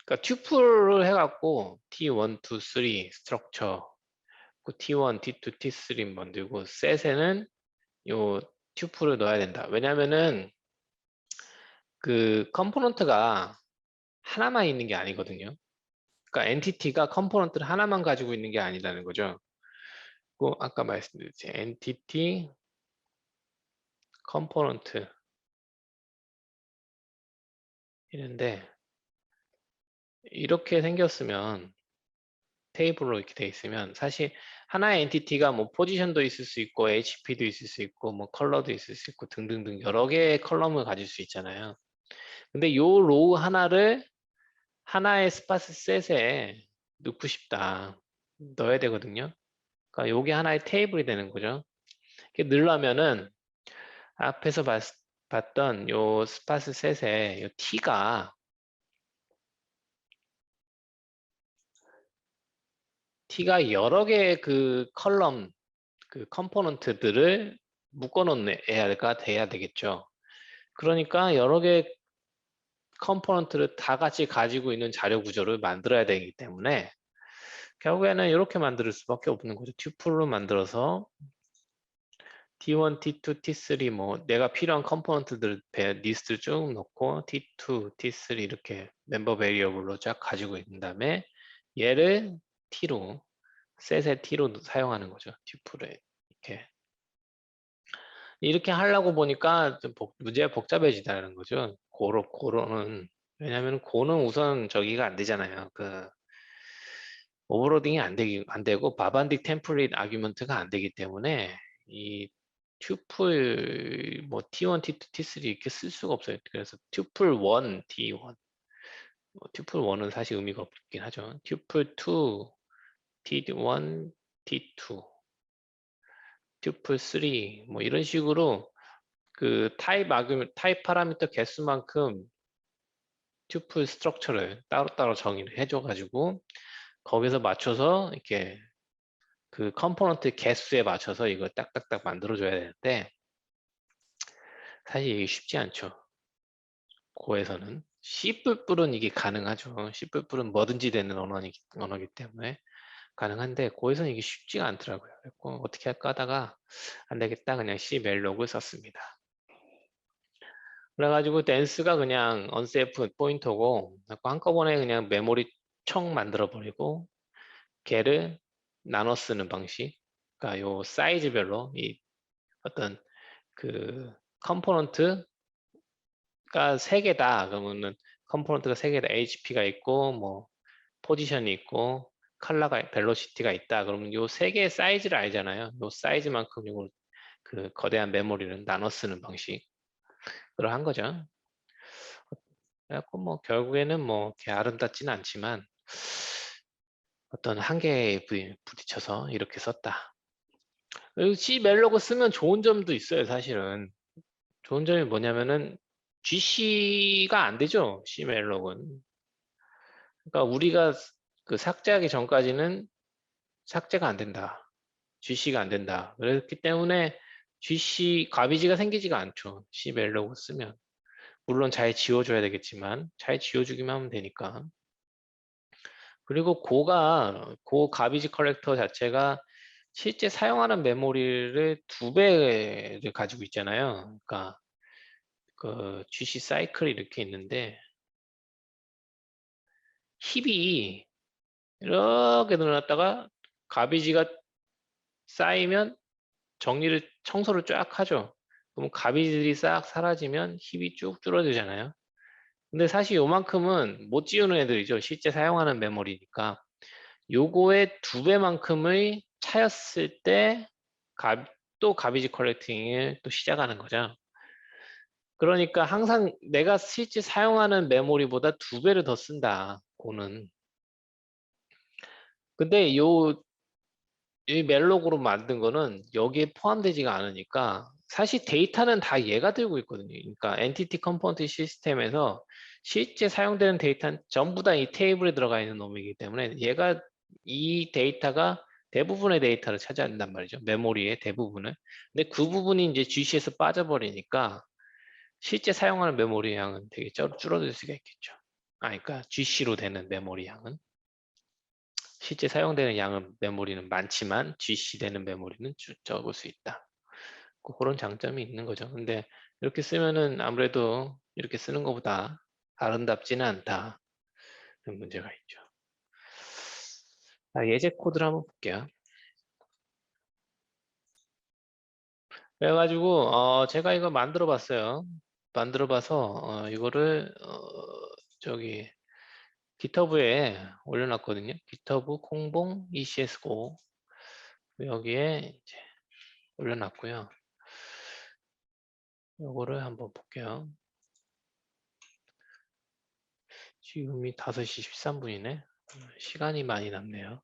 그러니까 튜플을 해갖고 T1, 2, 3 스트럭처, T1, T2, T3 만들고 셋에는 요 튜플을 넣어야 된다. 왜냐면은 그 컴포넌트가 하나만 있는 게 아니거든요. 그러니까 엔티티가 컴포넌트를 하나만 가지고 있는 게 아니라는 거죠. 그 아까 말씀드렸죠. 엔티티 컴포넌트 있는데 이렇게 생겼으면, 테이블로 이렇게 돼 있으면 사실 하나의 엔티티가 뭐 포지션도 있을 수 있고 HP도 있을 수 있고 뭐 컬러도 있을 수 있고 등등등 여러 개의 컬럼을 가질 수 있잖아요. 근데 요 로우 하나를 하나의 스파스 셋에 넣고 싶다. 넣어야 되거든요. 그러니까 요게 하나의 테이블이 되는 거죠. 이렇게 넣으려면은 앞에서 봤던 요 스파스 셋에 요 T가 여러 개의 그 컬럼, 그 컴포넌트들을 묶어놓아야 돼야 되겠죠. 그러니까 여러 개의 컴포넌트를 다 같이 가지고 있는 자료 구조를 만들어야 되기 때문에 결국에는 이렇게 만들 수밖에 없는 거죠. 튜플로 만들어서 T1, T2, T3 뭐 내가 필요한 컴포넌트들 리스트를 쭉 넣고 T2, T3 이렇게 멤버 베리어블로 쫙 가지고 있는 다음에 얘를 T로, 셋의 T로 사용하는 거죠. 튜플에 이렇게 하려고 보니까 좀 문제가 복잡해지다는 거죠. 고로는. 왜냐하면 고는 우선 저기가 안 되잖아요. 그 오버로딩이 안 되고 바반딕 템플릿 아규먼트가 안 되기 때문에 이 튜플 뭐 T1, T2, T3 이렇게 쓸 수가 없어요. 그래서 튜플 1, T1 튜플 1은 사실 의미가 없긴 하죠. 튜플 2, T1, T2 튜플 3 뭐 이런 식으로 그 타입 파라미터 개수만큼 튜플 스트럭처를 따로따로 정의를 해줘가지고 거기서 맞춰서 이렇게 그 컴포넌트 개수에 맞춰서 이걸 딱딱딱 만들어줘야 되는데 사실 이게 쉽지 않죠. 고에서는 C++은 이게 가능하죠. C++은 뭐든지 되는 언어이기 때문에 가능한데 고에서는 이게 쉽지가 않더라고요. 그래서 어떻게 할까 하다가 안 되겠다 그냥 C 멜록을 썼습니다. 그래가지고 댄스가 그냥 언세이프 포인터고 한꺼번에 그냥 메모리 총 만들어 버리고 걔를 나눠 쓰는 방식. 그러니까 요 사이즈별로 이 어떤 그 컴포넌트가 3개다 그러면은 컴포넌트가 3개다 HP가 있고 뭐 포지션이 있고 컬러가 벨로시티가 있다 그러면 요 3개의 사이즈를 알잖아요. 요 사이즈만큼 요걸 그 거대한 메모리를 나눠 쓰는 방식 그러한 거죠. 그래갖고 뭐 결국에는 뭐 이렇게 아름답지는 않지만 어떤 한계에 부딪혀서 이렇게 썼다. 그리고 C 멜로그 쓰면 좋은 점도 있어요, 사실은. 좋은 점이 뭐냐면은 GC가 안 되죠, C 멜로그는. 그러니까 우리가 그 삭제하기 전까지는 삭제가 안 된다. GC가 안 된다. 그렇기 때문에 GC 가비지가 생기지가 않죠. C 멜로그 쓰면. 물론 잘 지워줘야 되겠지만 잘 지워주기만 하면 되니까. 그리고 고 가비지 컬렉터 자체가 실제 사용하는 메모리를 2배를 가지고 있잖아요. 그러니까 그 GC 사이클이 이렇게 있는데 힙이 이렇게 늘어났다가 가비지가 쌓이면 청소를 쫙 하죠. 그럼 가비들이 싹 사라지면 힙이 쭉 줄어들잖아요. 근데 사실 요만큼은 못 지우는 애들이죠. 실제 사용하는 메모리니까. 요거의 2배만큼의 차였을 때 또 가비지 컬렉팅을 또 시작하는 거죠. 그러니까 항상 내가 실제 사용하는 메모리보다 2배를 더 쓴다. 고는. 근데 이 멜록으로 만든 거는 여기에 포함되지가 않으니까 사실 데이터는 다 얘가 들고 있거든요. 그러니까 엔티티 컴포넌트 시스템에서 실제 사용되는 데이터는 전부 다 이 테이블에 들어가 있는 놈이기 때문에 얘가 이 데이터가 대부분의 데이터를 차지한단 말이죠. 메모리의 대부분을. 근데 그 부분이 이제 GC에서 빠져버리니까 실제 사용하는 메모리 양은 되게 줄어들 수가 있겠죠. 그러니까 GC로 되는 메모리 양은. 실제 사용되는 양은 메모리는 많지만 GC 되는 메모리는 적을 수 있다. 그런 장점이 있는 거죠. 근데 이렇게 쓰면은 아무래도 이렇게 쓰는 것보다 아름답지는 않다. 그런 문제가 있죠. 예제 코드를 한번 볼게요. 그래가지고 제가 이거 만들어 봤어요. 만들어 봐서 이거를 저기 깃허브에 올려놨거든요. 깃허브 콩봉 ECS고 여기에 이제 올려놨고요. 요거를 한번 볼게요. 지금이 5시 13분이네. 시간이 많이 남네요.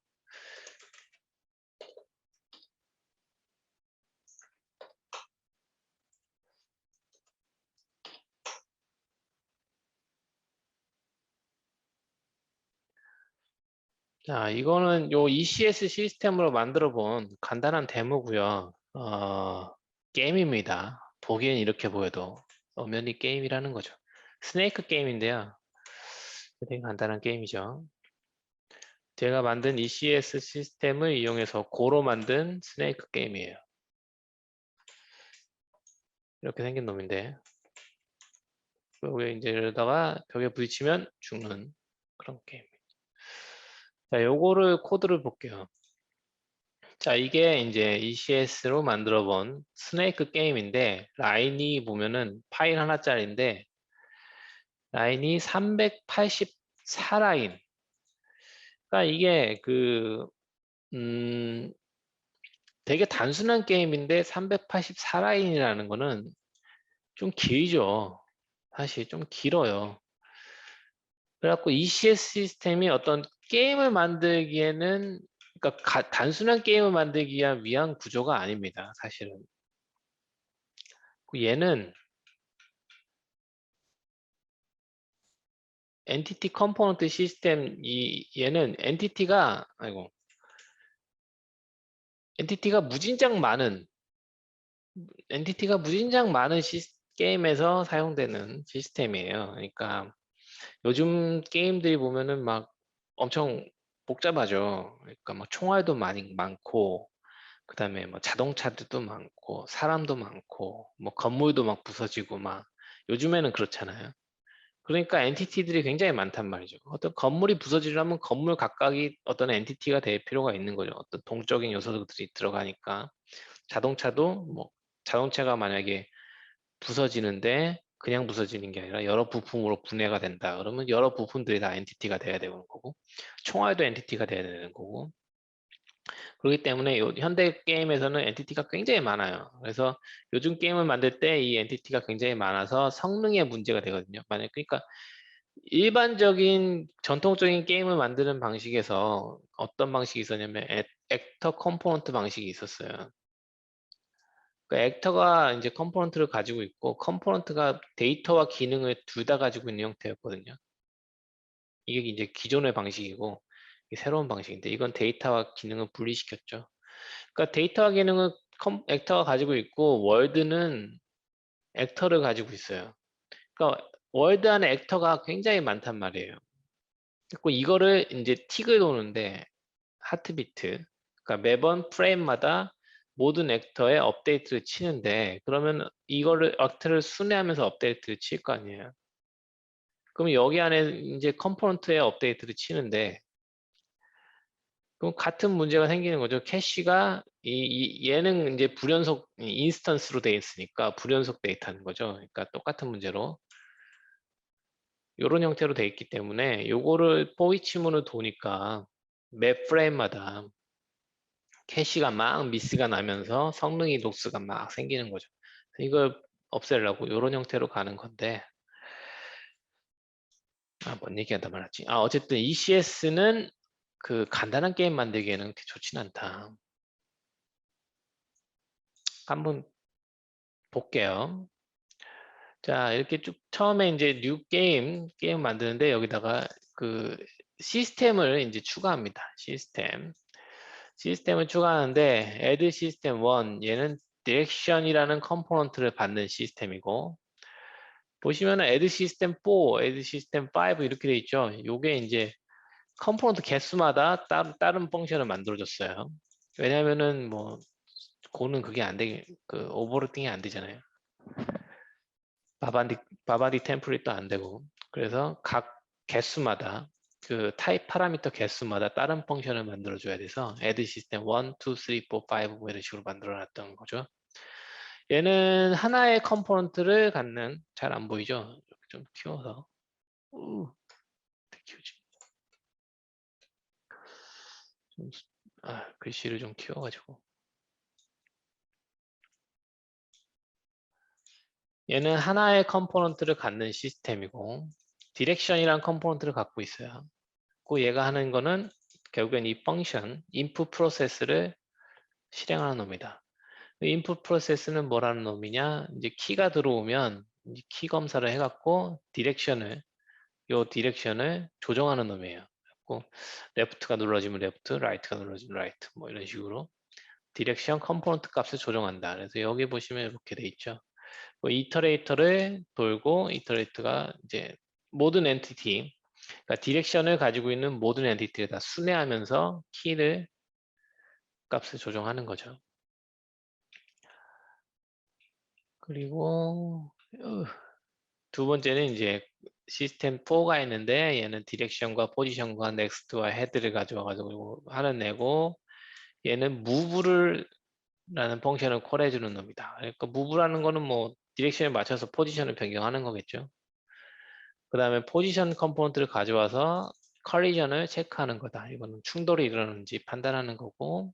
자, 이거는 요 ECS 시스템으로 만들어 본 간단한 데모고요. 게임입니다. 보기엔 이렇게 보여도 엄연히 게임이라는 거죠. 스네이크 게임인데요. 되게 간단한 게임이죠. 제가 만든 ECS 시스템을 이용해서 고로 만든 스네이크 게임이에요. 이렇게 생긴 놈인데 여기 이제 이러다가 벽에 부딪히면 죽는 그런 게임. 자, 요거를 코드를 볼게요. 자, 이게 이제 ECS로 만들어 본 스네이크 게임인데 라인이 보면은 파일 하나짜리인데 라인이 384라인. 그러니까 이게 되게 단순한 게임인데 384라인이라는 거는 좀 길죠. 사실 좀 길어요. 그래갖고 ECS 시스템이 어떤 게임을 만들기에는 그러니까 단순한 게임을 만들기 위한 구조가 아닙니다. 사실은. 얘는 엔티티 컴포넌트 시스템 얘는 엔티티가 무진장 많은 게임에서 사용되는 시스템이에요. 그러니까 요즘 게임들이 보면은 막 엄청 복잡하죠. 그러니까 막 총알도 많이 많고 그다음에 뭐 자동차들도 많고 사람도 많고 뭐 건물도 막 부서지고 막 요즘에는 그렇잖아요. 그러니까 엔티티들이 굉장히 많단 말이죠. 어떤 건물이 부서지려면 건물 각각이 어떤 엔티티가 될 필요가 있는 거죠. 어떤 동적인 요소들이 들어가니까 자동차도 뭐 자동차가 만약에 부서지는데 그냥 부서지는 게 아니라 여러 부품으로 분해가 된다. 그러면 여러 부품들이 다 엔티티가 돼야 되는 거고 총알도 엔티티가 돼야 되는 거고 그렇기 때문에 현대 게임에서는 엔티티가 굉장히 많아요. 그래서 요즘 게임을 만들 때 이 엔티티가 굉장히 많아서 성능에 문제가 되거든요. 만약 그러니까 일반적인 전통적인 게임을 만드는 방식에서 어떤 방식이 있었냐면 액터 컴포넌트 방식이 있었어요. 그 액터가 이제 컴포넌트를 가지고 있고 컴포넌트가 데이터와 기능을 둘 다 가지고 있는 형태였거든요. 이게 이제 기존의 방식이고 이게 새로운 방식인데 이건 데이터와 기능을 분리시켰죠. 그러니까 데이터와 기능은 액터가 가지고 있고 월드는 액터를 가지고 있어요. 그러니까 월드 안에 액터가 굉장히 많단 말이에요. 그리고 이거를 이제 틱을 도는데 하트비트, 그러니까 매번 프레임마다 모든 액터에 업데이트를 치는데 그러면 이거를 액터를 순회하면서 업데이트를 칠 거 아니에요. 그럼 여기 안에 이제 컴포넌트에 업데이트를 치는데 그럼 같은 문제가 생기는 거죠. 캐시가 얘는 이제 불연속 인스턴스로 되어 있으니까 불연속 데이터는 거죠. 그러니까 똑같은 문제로 이런 형태로 되어 있기 때문에 요거를 포이치문을 도니까 매 프레임마다 캐시가 막 미스가 나면서 성능이 녹스가 막 생기는 거죠. 이걸 없애려고 이런 형태로 가는 건데 뭔 얘기하다 말았지. 어쨌든 ECS는 그 간단한 게임 만들기에는 그렇게 좋진 않다. 한번 볼게요. 자, 이렇게 쭉 처음에 이제 뉴 게임 만드는데 여기다가 그 시스템을 이제 추가합니다. 시스템을 추가하는데 add system 1 얘는 direction이라는 컴포넌트를 받는 시스템이고 보시면은 add system 4, add system 5 이렇게 돼 있죠. 요게 이제 컴포넌트 개수마다 다른 펑션을 만들어줬어요. 왜냐면은 뭐 고는 그게 안 되게 그 오버로딩이 안 되잖아요. 바바디 템플릿도 안 되고 그래서 각 개수마다 그 타입 파라미터 개수마다 다른 펑션을 만들어 줘야 돼서 add system 1, 2, 3, 4, 5 뭐 이런 식으로 만들어 놨던 거죠. 얘는 하나의 컴포넌트를 갖는 잘 안 보이죠? 좀 키워서 어떻게 키우지? 좀, 글씨를 좀 키워가지고 얘는 하나의 컴포넌트를 갖는 시스템이고 디렉션이라는 컴포넌트를 갖고 있어요. 그 얘가 하는 거는 결국엔 이 펑션 input 프로세스를 실행하는 놈이다. input 프로세스는 뭐라는 놈이냐? 이제 키가 들어오면 이제 키 검사를 해갖고 디렉션을 조정하는 놈이에요. 그래갖고 레프트가 눌러지면 레프트, 라이트가 눌러지면 라이트 뭐 이런 식으로 디렉션 컴포넌트 값을 조정한다. 그래서 여기 보시면 이렇게 돼 있죠. 뭐 이터레이터를 돌고 이터레이터가 이제 모든 엔티티 그러니까 디렉션을 가지고 있는 모든 엔티티를 다 순회하면서 키를 값을 조정하는 거죠. 그리고 두 번째는 이제 시스템 4가 있는데 얘는 디렉션과 포지션과 넥스트와 헤드를 가져와가지고 하는 애고 얘는 무브를 라는 펑션을 콜해 주는 놈이다. 그러니까 무브라는 거는 뭐 디렉션에 맞춰서 포지션을 변경하는 거겠죠. 그 다음에 포지션 컴포넌트를 가져와서 컬리전을 체크하는 거다. 이거는 충돌이 일어나는지 판단하는 거고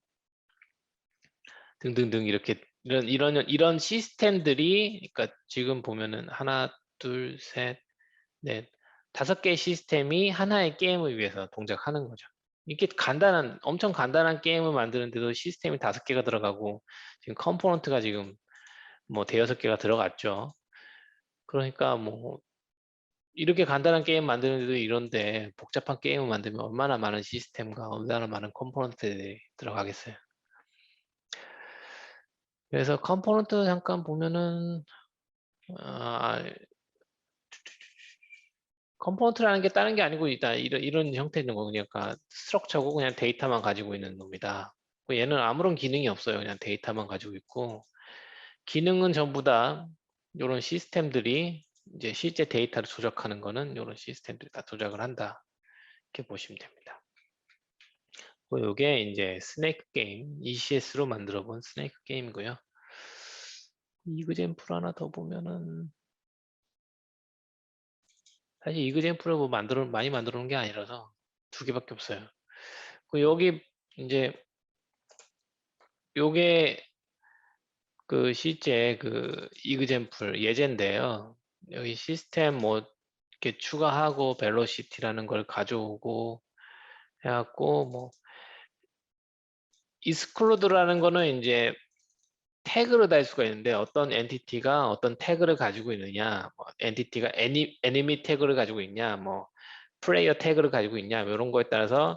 등등등 이렇게 이런 시스템들이 그러니까 지금 보면은 하나, 둘, 셋, 넷, 5개의 시스템이 하나의 게임을 위해서 동작하는 거죠. 이렇게 엄청 간단한 게임을 만드는데도 시스템이 5개가 들어가고 지금 컴포넌트가 지금 뭐 대여섯 개가 들어갔죠. 그러니까 뭐 이렇게 간단한 게임 만드는데도 이런데 복잡한 게임을 만들면 얼마나 많은 시스템과 얼마나 많은 컴포넌트들이 들어가겠어요. 그래서 컴포넌트 잠깐 보면은 컴포넌트라는 게 다른 게 아니고 일단 이런 형태 있는 거 그러니까 스트럭처고 그냥 데이터만 가지고 있는 놈이다. 얘는 아무런 기능이 없어요. 그냥 데이터만 가지고 있고 기능은 전부 다 이런 시스템들이 이제 실제 데이터를 조작하는 거는 이런 시스템들이 다 조작을 한다. 이렇게 보시면 됩니다. 이게 이제 스네이크 게임, ECS로 만들어 본 스네이크 게임이고요. 이그젠플 하나 더 보면은 사실 이그젠플을 뭐 많이 만들어 놓은 게 아니라서 2개밖에 없어요. 여기 이제 요게 그 실제 그 이그젬플 예제인데요. 여기 시스템 뭐 이렇게 추가하고 벨로시티라는 걸 가져오고 해갖고 뭐 exclude라는 거는 이제 태그를 달 수가 있는데 어떤 엔티티가 어떤 태그를 가지고 있느냐, 뭐 엔티티가 enemy 태그를 가지고 있냐, 뭐 플레이어 태그를 가지고 있냐, 뭐 이런 거에 따라서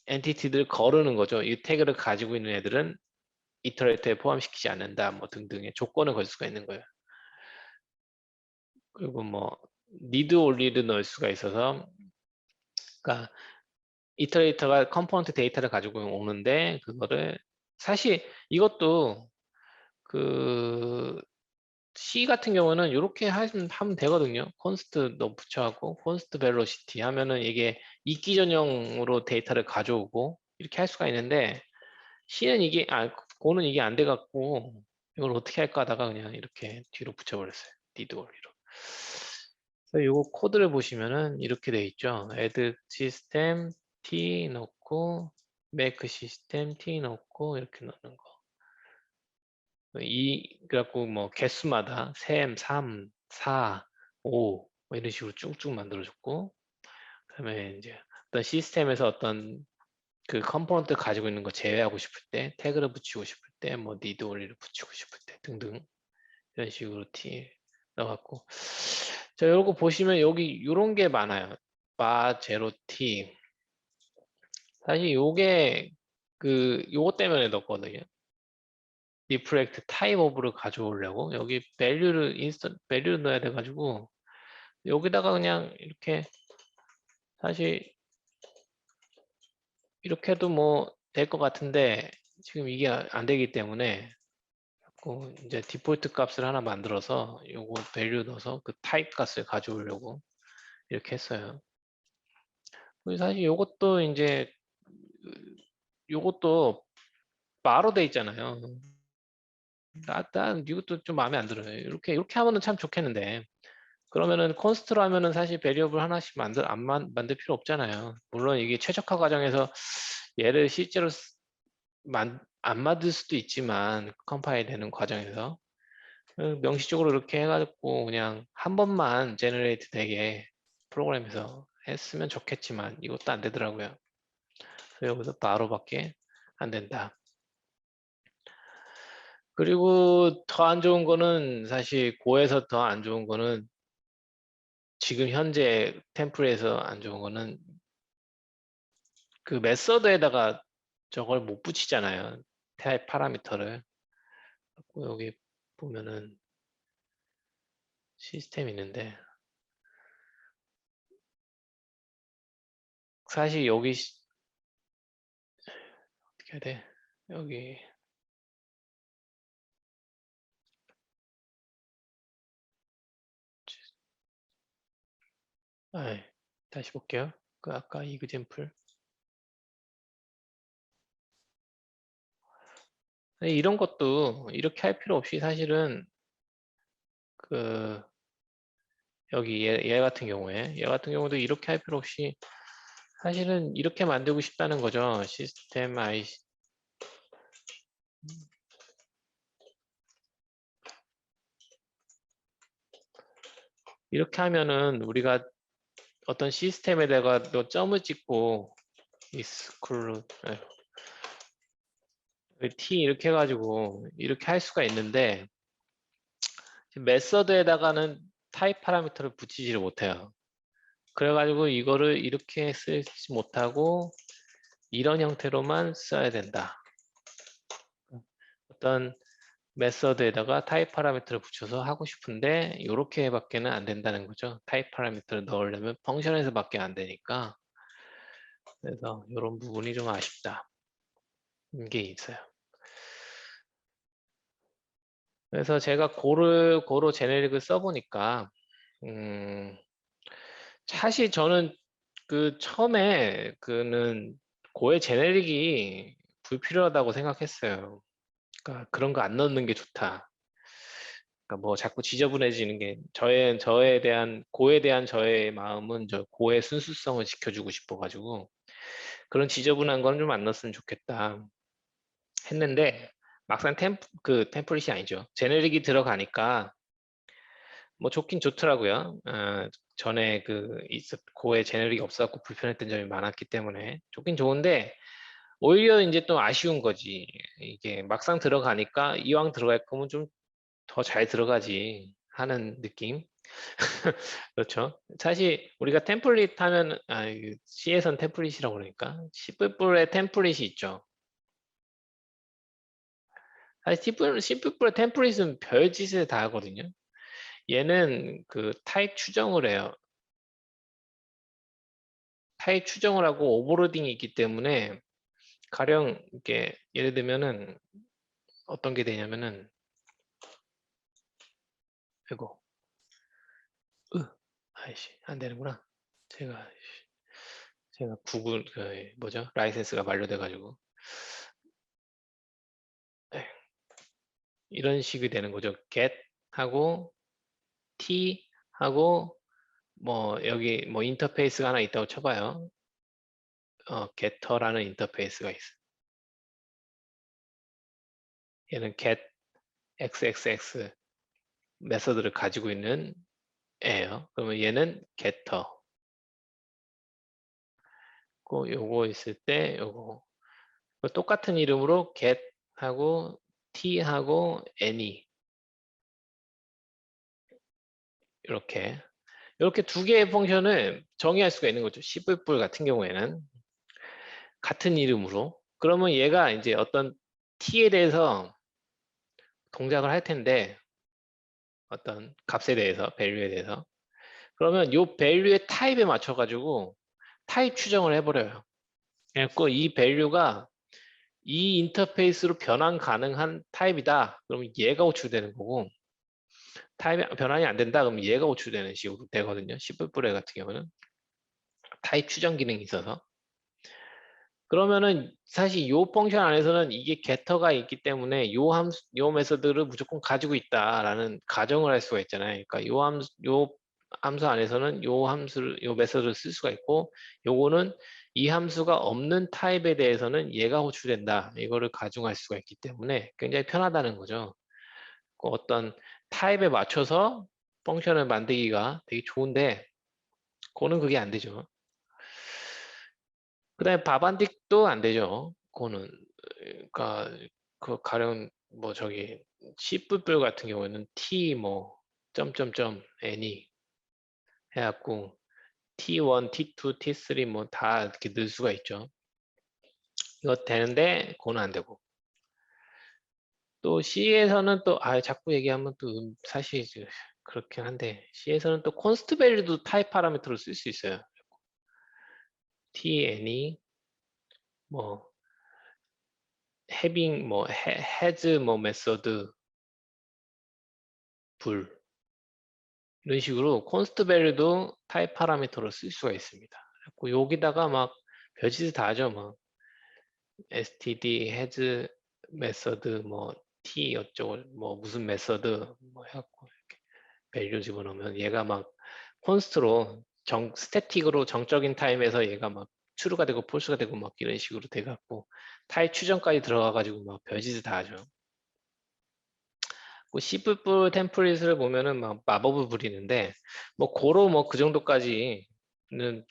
엔티티들 거르는 거죠. 이 태그를 가지고 있는 애들은 이터레이터에 포함시키지 않는다, 뭐 등등의 조건을 걸 수가 있는 거예요. 그리고 뭐 need only를 넣을 수가 있어서, 그러니까 이터레이터가 컴포넌트 데이터를 가지고 오는데 그거를 사실 이것도 그 C 같은 경우는 이렇게 하면 되거든요. const 너 붙여갖고 const velocity 하면은 이게 이기 전용으로 데이터를 가져오고 이렇게 할 수가 있는데 C는 이게 고는 이게 안 돼갖고 이걸 어떻게 할까 하다가 그냥 이렇게 뒤로 붙여버렸어요. did only로. 그래서 이거 코드를 보시면은 이렇게 돼 있죠. add system t 넣고 make system t 넣고 이렇게 넣는 거. 그래갖고 뭐 개수마다 셈, 3, 4, 5 뭐 이런 식으로 쭉쭉 만들어줬고, 그다음에 이제 어떤 시스템에서 어떤 그 컴포넌트 가지고 있는 거 제외하고 싶을 때, 태그를 붙이고 싶을 때, 뭐 need only를 붙이고 싶을 때 등등 이런 식으로 t 넣어갖고, 자, 요거 보시면 여기 요런 게 많아요. 바 제로 t. 사실 요게 요거 때문에 넣었거든요. 리프렉트 타입 오브를 가져오려고 여기 밸류를 밸류를 넣어야 돼 가지고 여기다가 그냥 이렇게 사실 이렇게 해도 뭐 될 것 같은데 지금 이게 안 되기 때문에 이제 디폴트 값을 하나 만들어서 요거 밸류 넣어서 그 타입 값을 가져오려고 이렇게 했어요. 그리고 사실 요것도 이제 요것도 바로 돼 있잖아요. 난 이것도 좀 마음에 안 들어요. 이렇게 하면은 참 좋겠는데 그러면은 콘스트로 하면은 사실 베리어블 하나씩 만들 필요 없잖아요. 물론 이게 최적화 과정에서 얘를 실제로 안 만들 수도 있지만 컴파일 되는 과정에서 명시적으로 이렇게 해가지고 그냥 한 번만 제너레이트 되게 프로그램에서 했으면 좋겠지만 이것도 안 되더라고요. 그래서 여기서 바로밖에 안 된다. 그리고 더 안 좋은 거는 사실 고에서 더 안 좋은 거는 지금 현재 템플에서 안 좋은 거는 그 메서드에다가 저걸 못 붙이잖아요. 타입 파라미터를. 여기 보면은 시스템 있는데 사실 여기 어떻게 해야 돼? 여기 다시 볼게요. 그 아까 이그젠플 이런 것도 이렇게 할 필요 없이 사실은 그 여기 얘 같은 경우도 이렇게 할 필요 없이 사실은 이렇게 만들고 싶다는 거죠. 시스템 이렇게 하면은 우리가 어떤 시스템에다가 너 점을 찍고 exclude t 이렇게 해가지고 이렇게 할 수가 있는데 메서드에다가는 타입 파라미터를 붙이지를 못해요. 그래가지고 이거를 이렇게 쓰지 못하고 이런 형태로만 써야 된다. 어떤 메서드에다가 타입 파라미터를 붙여서 하고 싶은데 이렇게밖에는 안 된다는 거죠. 타입 파라미터를 넣으려면 펑션에서밖에 안 되니까. 그래서 이런 부분이 좀 아쉽다. 이게 있어요. 그래서 제가 고로 제네릭을 써보니까 사실 저는 그 처음에 고의 제네릭이 불필요하다고 생각했어요. 그러니까 그런 거 안 넣는 게 좋다. 그러니까 뭐 자꾸 지저분해지는 게 저에 대한 고에 대한 저의 마음은 저 고의 순수성을 지켜주고 싶어가지고 그런 지저분한 건 좀 안 넣었으면 좋겠다 했는데 막상 템플릿이 아니죠. 제네릭이 들어가니까 뭐 좋긴 좋더라고요. 전에 고에 제네릭이 없어갖고 불편했던 점이 많았기 때문에 좋긴 좋은데 오히려 이제 또 아쉬운 거지. 이게 막상 들어가니까 이왕 들어갈 거면 좀 더 잘 들어가지 하는 느낌. 그렇죠. 사실 우리가 템플릿 하면 C에선 템플릿이라고 그러니까 C++에 템플릿이 있죠. 사실 C++의 템플릿은 별짓을 다 하거든요. 얘는 타입 추정을 해요. 타입 추정을 하고 오버로딩이 있기 때문에 가령 이게 예를 들면은 어떤 게 되냐면은 이거 아이씨 안 되는구나. 제가 구글 뭐죠? 라이센스가 만료돼 가지고 이런 식이 되는 거죠. get 하고 t 하고 뭐 여기 뭐 인터페이스가 하나 있다고 쳐봐요. getter라는 인터페이스가 있어. 얘는 get xxx 메서드를 가지고 있는 애예요. 그러면 얘는 getter. 요거 있을 때 요거 똑같은 이름으로 get 하고 t 하고 any 이렇게 두 개의 펑션을 정의할 수가 있는 거죠. C++ 같은 경우에는 같은 이름으로. 그러면 얘가 이제 어떤 t에 대해서 동작을 할 텐데 어떤 값에 대해서, value에 대해서. 그러면 요 value의 타입에 맞춰 가지고 타입 추정을 해버려요. 그래서 이 value가 이 인터페이스로 변환 가능한 타입이다. 그러면 얘가 호출되는 거고 타입이 변환이 안 된다. 그러면 얘가 호출되는 식으로 되거든요. C++ 같은 경우는 타입 추정 기능이 있어서. 그러면은 사실 요 펑션 안에서는 이게 getter가 있기 때문에 요 메서드를 무조건 가지고 있다라는 가정을 할 수가 있잖아요. 그러니까 요 함수 안에서는 요 메서드를 쓸 수가 있고, 요거는 이 함수가 없는 타입에 대해서는 얘가 호출된다. 이거를 가정할 수가 있기 때문에 굉장히 편하다는 거죠. 어떤 타입에 맞춰서 펑션을 만들기가 되게 좋은데, 그거는 그게 안 되죠. 그다음에 바반딕도 안 되죠. 그거는 그러니까 가령 뭐 저기 C++ 같은 경우에는 T 뭐 점점점 N이 해갖고 T1, T2, T3 뭐 다 이렇게 넣을 수가 있죠. 이거 되는데 그거는 안 되고. 또 C에서는 또 자꾸 얘기하면 또 사실 그렇긴 한데 C에서는 또 const value도 타입 파라미터로 쓸 수 있어요. T, N이 뭐 having 뭐 has 뭐 메서드 불 이런 식으로 const value도 타입 파라미터로 쓸 수가 있습니다. 그리고 여기다가 막 별짓을 다 하죠. 막 std has 메서드 뭐 t 어쩌고 뭐 무슨 메서드 뭐 해갖고 이렇게 밸류 집어넣으면 얘가 막 const로 스태틱으로 정적인 타임에서 얘가 막 true가 되고 false가 되고 막 이런 식으로 돼갖고 타입 추정까지 들어가가지고 막 별짓을 다 하죠. C++ 템플릿을 보면은 막 마법을 부리는데 뭐 고로 뭐 그 정도까지는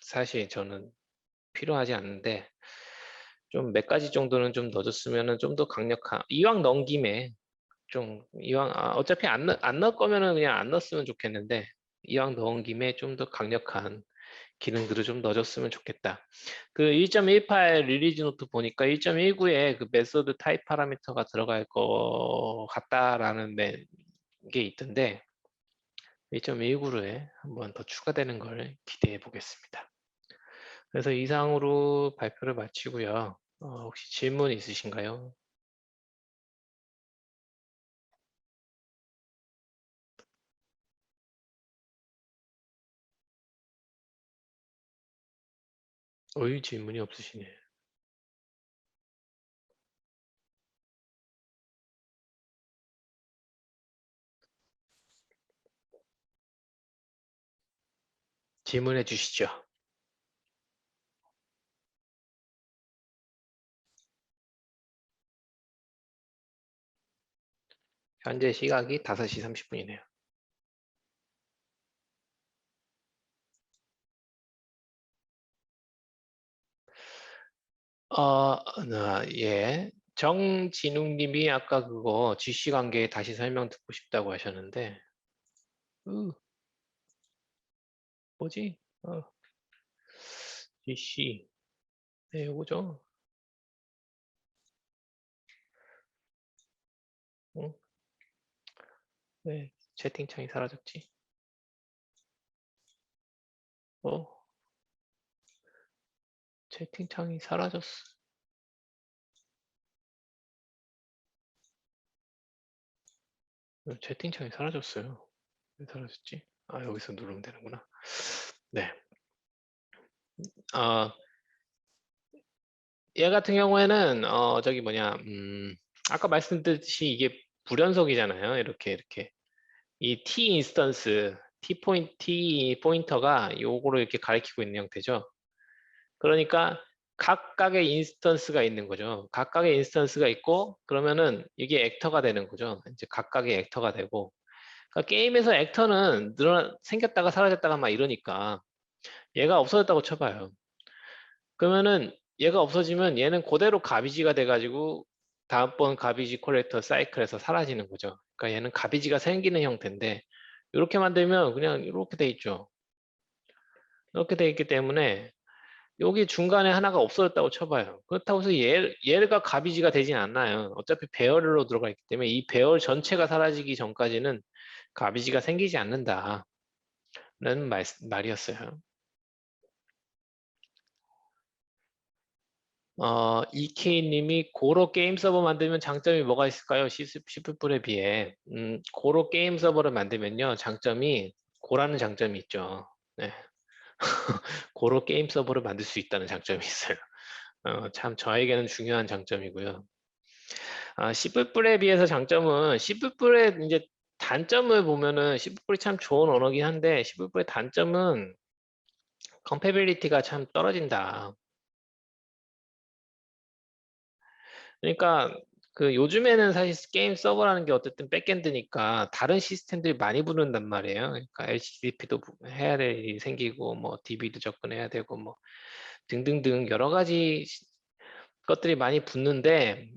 사실 저는 필요하지 않는데 좀 몇 가지 정도는 좀 넣어줬으면은 좀 더 강력한 이왕 넣은 김에 좀 이왕 어차피 안 넣을 거면은 그냥 안 넣었으면 좋겠는데 이왕 넣은 김에 좀 더 강력한 기능들을 좀 넣어줬으면 좋겠다. 그 1.18 리리즈 노트 보니까 1.19에 그 메소드 타입 파라미터가 들어갈 것 같다라는 게 있던데 1.19에 한번 더 추가되는 걸 기대해 보겠습니다. 그래서 이상으로 발표를 마치고요. 혹시 질문 있으신가요? 질문이 없으시네. 질문해 주시죠. 현재 시각이 5시 30분이네요. 예. 정진웅님이 아까 그거 GC 관계 다시 설명 듣고 싶다고 하셨는데, 으, 뭐지? GC. 네, 요거죠. 응? 왜 채팅창이 사라졌지? 어, 채팅창이 사라졌어. 채팅창이 사라졌어요. 왜 사라졌지? 아, 여기서 누르면 되는구나. 네. 어, 얘 같은 경우에는 저기 뭐냐, 아까 말씀드렸듯이 이게 불연속이잖아요. 이렇게 이 T 인스턴스, T 포인터가 요거로 이렇게 가리키고 있는 형태죠. 그러니까 각각의 인스턴스가 있는 거죠. 각각의 인스턴스가 있고 그러면은 이게 액터가 되는 거죠. 이제 각각의 액터가 되고. 그러니까 게임에서 액터는 생겼다가 사라졌다가 막 이러니까 얘가 없어졌다고 쳐봐요. 그러면은 얘가 없어지면 얘는 그대로 가비지가 돼가지고 다음번 가비지 콜렉터 사이클에서 사라지는 거죠. 그러니까 얘는 가비지가 생기는 형태인데 이렇게 만들면 그냥 이렇게 돼 있죠. 이렇게 돼 있기 때문에 여기 중간에 하나가 없어졌다고 쳐봐요. 그렇다고 해서 얘가 가비지가 되진 않아요. 어차피 배열로 들어가 있기 때문에 이 배열 전체가 사라지기 전까지는 가비지가 생기지 않는다는 말이었어요. EK님이 고로 게임 서버 만들면 장점이 뭐가 있을까요? 시프풀에 비해. 고로 게임 서버를 만들면요. 장점이, 고라는 장점이 있죠. 네. 고로 게임 서버를 만들 수 있다는 장점이 있어요. 참 저에게는 중요한 장점이고요. 시프풀에 비해서 장점은, 시프풀의 이제 단점을 보면은 시프풀이 참 좋은 언어긴 한데, 시프풀의 단점은 컴패빌리티가 참 떨어진다. 그러니까 그 요즘에는 사실 게임 서버라는 게 어쨌든 백엔드니까 다른 시스템들이 많이 부른단 말이에요. 그러니까 HTTP도 해야 될 일이 생기고 뭐 DB도 접근해야 되고 뭐 등등등 여러 가지 것들이 많이 붙는데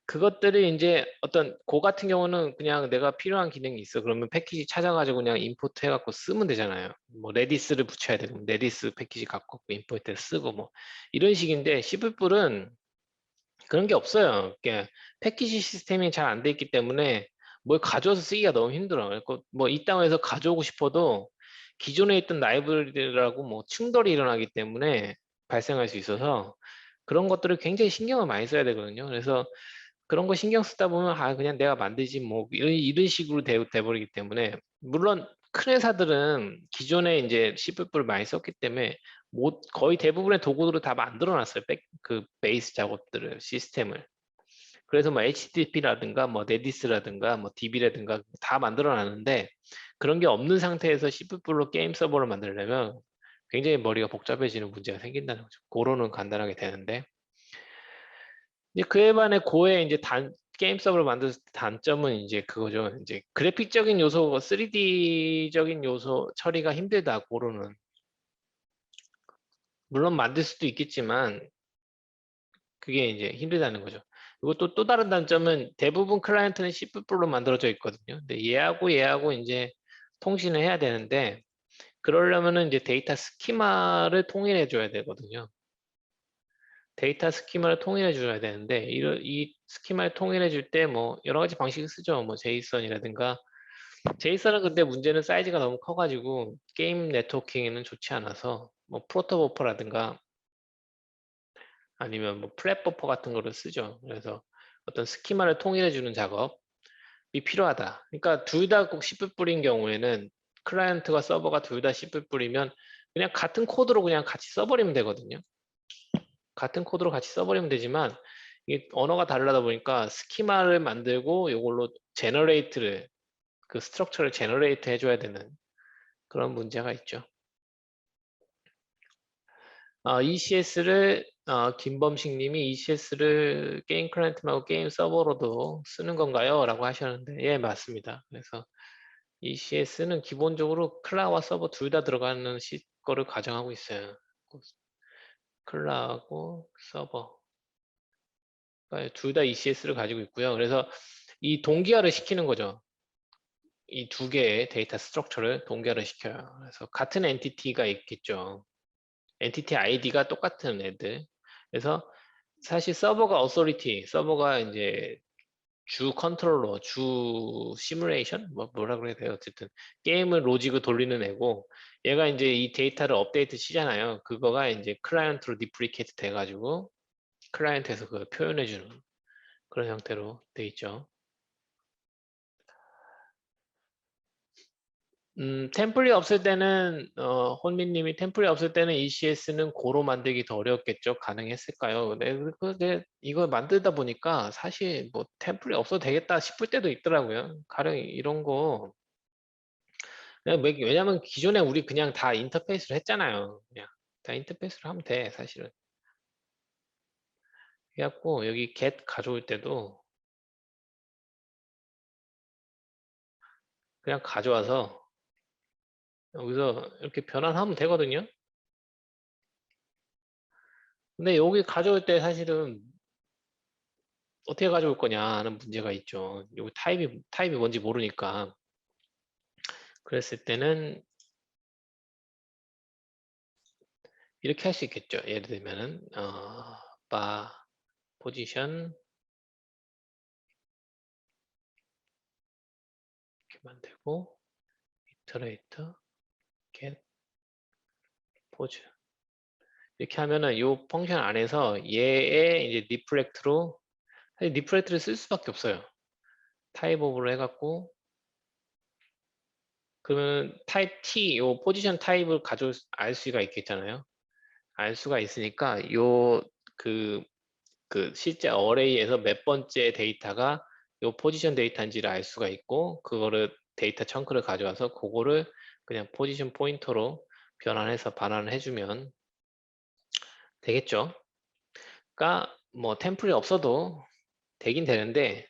그것들이 이제 어떤 고 같은 경우는 그냥 내가 필요한 기능이 있어. 그러면 패키지 찾아가지고 그냥 임포트 해갖고 쓰면 되잖아요. 뭐 레디스를 붙여야 되고 레디스 패키지 갖고 임포트 쓰고 뭐 이런 식인데 시블불은 그런 게 없어요. 이게 패키지 시스템이 잘 안 돼 있기 때문에 뭘 가져와서 쓰기가 너무 힘들어요. 뭐 이따고 해서 가져오고 싶어도 기존에 있던 라이브러리들하고 뭐 충돌이 일어나기 때문에 발생할 수 있어서 그런 것들을 굉장히 신경을 많이 써야 되거든요. 그래서 그런 거 신경 쓰다 보면 그냥 내가 만들지 뭐 이런 식으로 돼버리기 때문에 물론 큰 회사들은 기존에 이제 C++를 많이 썼기 때문에 거의 대부분의 도구들을 다 만들어 놨어요. 그 베이스 작업들을 시스템을. 그래서 뭐 HTTP라든가 뭐 네디스라든가 뭐 DB라든가 다 만들어 놨는데 그런 게 없는 상태에서 C++로 게임 서버를 만들려면 굉장히 머리가 복잡해지는 문제가 생긴다는 거죠. 고로는 간단하게 되는데 이제 그에 반해 고에 이제 게임 서버를 만들 때 단점은 이제 그거죠. 이제 그래픽적인 요소, 3D적인 요소 처리가 힘들다. 고로는 물론 만들 수도 있겠지만 그게 이제 힘들다는 거죠. 그리고 또 다른 단점은 대부분 클라이언트는 C++로 만들어져 있거든요. 근데 얘하고 이제 통신을 해야 되는데 그러려면은 이제 데이터 스키마를 통일해 줘야 되거든요. 데이터 스키마를 통일해 줘야 되는데 이 스키마를 통일해 줄 때 뭐 여러 가지 방식을 쓰죠. 뭐 제이슨이라든가 제이슨은 근데 문제는 사이즈가 너무 커가지고 게임 네트워킹에는 좋지 않아서 뭐 프로토버퍼라든가 아니면 뭐 플랫버퍼 같은 거를 쓰죠. 그래서 어떤 스키마를 통일해 주는 작업이 필요하다. 그러니까 둘 다 꼭 C++인 경우에는 클라이언트가 서버가 둘 다 C++이면 그냥 같은 코드로 그냥 같이 써버리면 되거든요. 같은 코드로 같이 써버리면 되지만 이게 언어가 다르다 보니까 스키마를 만들고 이걸로 제너레이트를 그 스트럭처를 제너레이트 해줘야 되는 그런 문제가 있죠. ECS를 김범식 님이 ECS를 게임 클라이언트 말고 게임 서버로도 쓰는 건가요? 라고 하셨는데 예, 맞습니다. 그래서 ECS는 기본적으로 클라우드와 서버 둘 다 들어가는 거를 가정하고 있어요. 클라우드하고 서버 둘 다 ECS를 가지고 있고요. 그래서 이 동기화를 시키는 거죠. 이 두 개의 데이터 스트럭처를 동기화를 시켜요. 그래서 같은 엔티티가 있겠죠. 엔티티 아이디가 똑같은 애들. 그래서 사실 서버가 어소리티, 서버가 이제 주 컨트롤러, 주 시뮬레이션? 뭐라 그래야 돼요? 어쨌든 게임을 로직을 돌리는 애고 얘가 이제 이 데이터를 업데이트 시잖아요. 그거가 이제 클라이언트로 디프리케이트 돼가지고 클라이언트에서 그걸 표현해주는 그런 형태로 돼 있죠. 템플이 없을 때는 혼미님이 템플이 없을 때는 ECS는 고로 만들기 더 어려웠겠죠. 가능했을까요? 근데 이걸 만들다 보니까 사실 뭐 템플이 없어도 되겠다 싶을 때도 있더라고요. 가령 이런 거 그냥 왜냐면 기존에 우리 그냥 다 인터페이스를 했잖아요. 그냥 다 인터페이스를 하면 돼 사실은. 그래갖고 여기 get 가져올 때도 그냥 가져와서 여기서 이렇게 변환하면 되거든요. 근데 여기 가져올 때 사실은 어떻게 가져올 거냐 하는 문제가 있죠. 여기 타입이 뭔지 모르니까. 그랬을 때는 이렇게 할 수 있겠죠. 예를 들면은 바 포지션 이렇게 만들고 이터레이터 get 포즈 이렇게 하면은 이 펑션 안에서 얘의 이제 리플렉트로 사실 리플렉트를 쓸 수밖에 없어요. 타입 오브로 해갖고 그러면 타입 T 요 포지션 타입을 알 수가 있겠잖아요. 알 수가 있으니까 그 실제 어레이에서 몇 번째 데이터가 요 포지션 데이터인지를 알 수가 있고 그거를 데이터 청크를 가져와서 그거를 그냥 포지션 포인터로 변환해서 반환을 해주면 되겠죠. 그러니까 뭐 템플이 없어도 되긴 되는데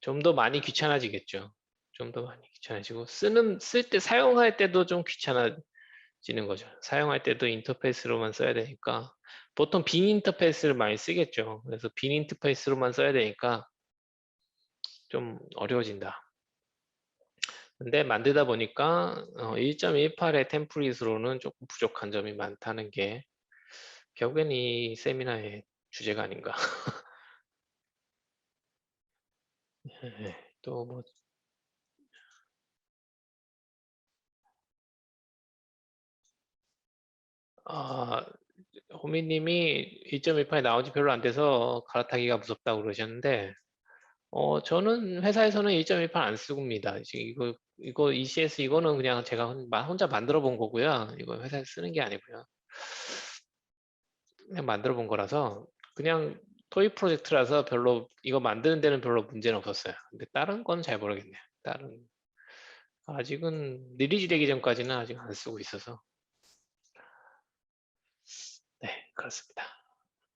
좀 더 많이 귀찮아지겠죠. 좀 더 많이 귀찮아지고 쓸 때 사용할 때도 좀 귀찮아지는 거죠. 사용할 때도 인터페이스로만 써야 되니까 보통 빈 인터페이스를 많이 쓰겠죠. 그래서 빈 인터페이스로만 써야 되니까 좀 어려워진다. 근데 만들다 보니까 1.18의 템플릿으로는 조금 부족한 점이 많다는 게 결국엔 이 세미나의 주제가 아닌가. 또 뭐, 호미님이 2.18에 나온 지 별로 안 돼서 갈아타기가 무섭다고 그러셨는데, 저는 회사에서는 1.18 안 쓰고입니다. 지금 이거 ECS 이거는 그냥 제가 혼자 만들어 본 거고요. 이거 회사에서 쓰는 게 아니고요. 그냥 만들어 본 거라서 그냥 토이 프로젝트라서 별로 이거 만드는 데는 별로 문제는 없었어요. 근데 다른 건 잘 모르겠네요. 다른 아직은 리리즈 되기 전까지는 아직 안 쓰고 있어서 네, 그렇습니다.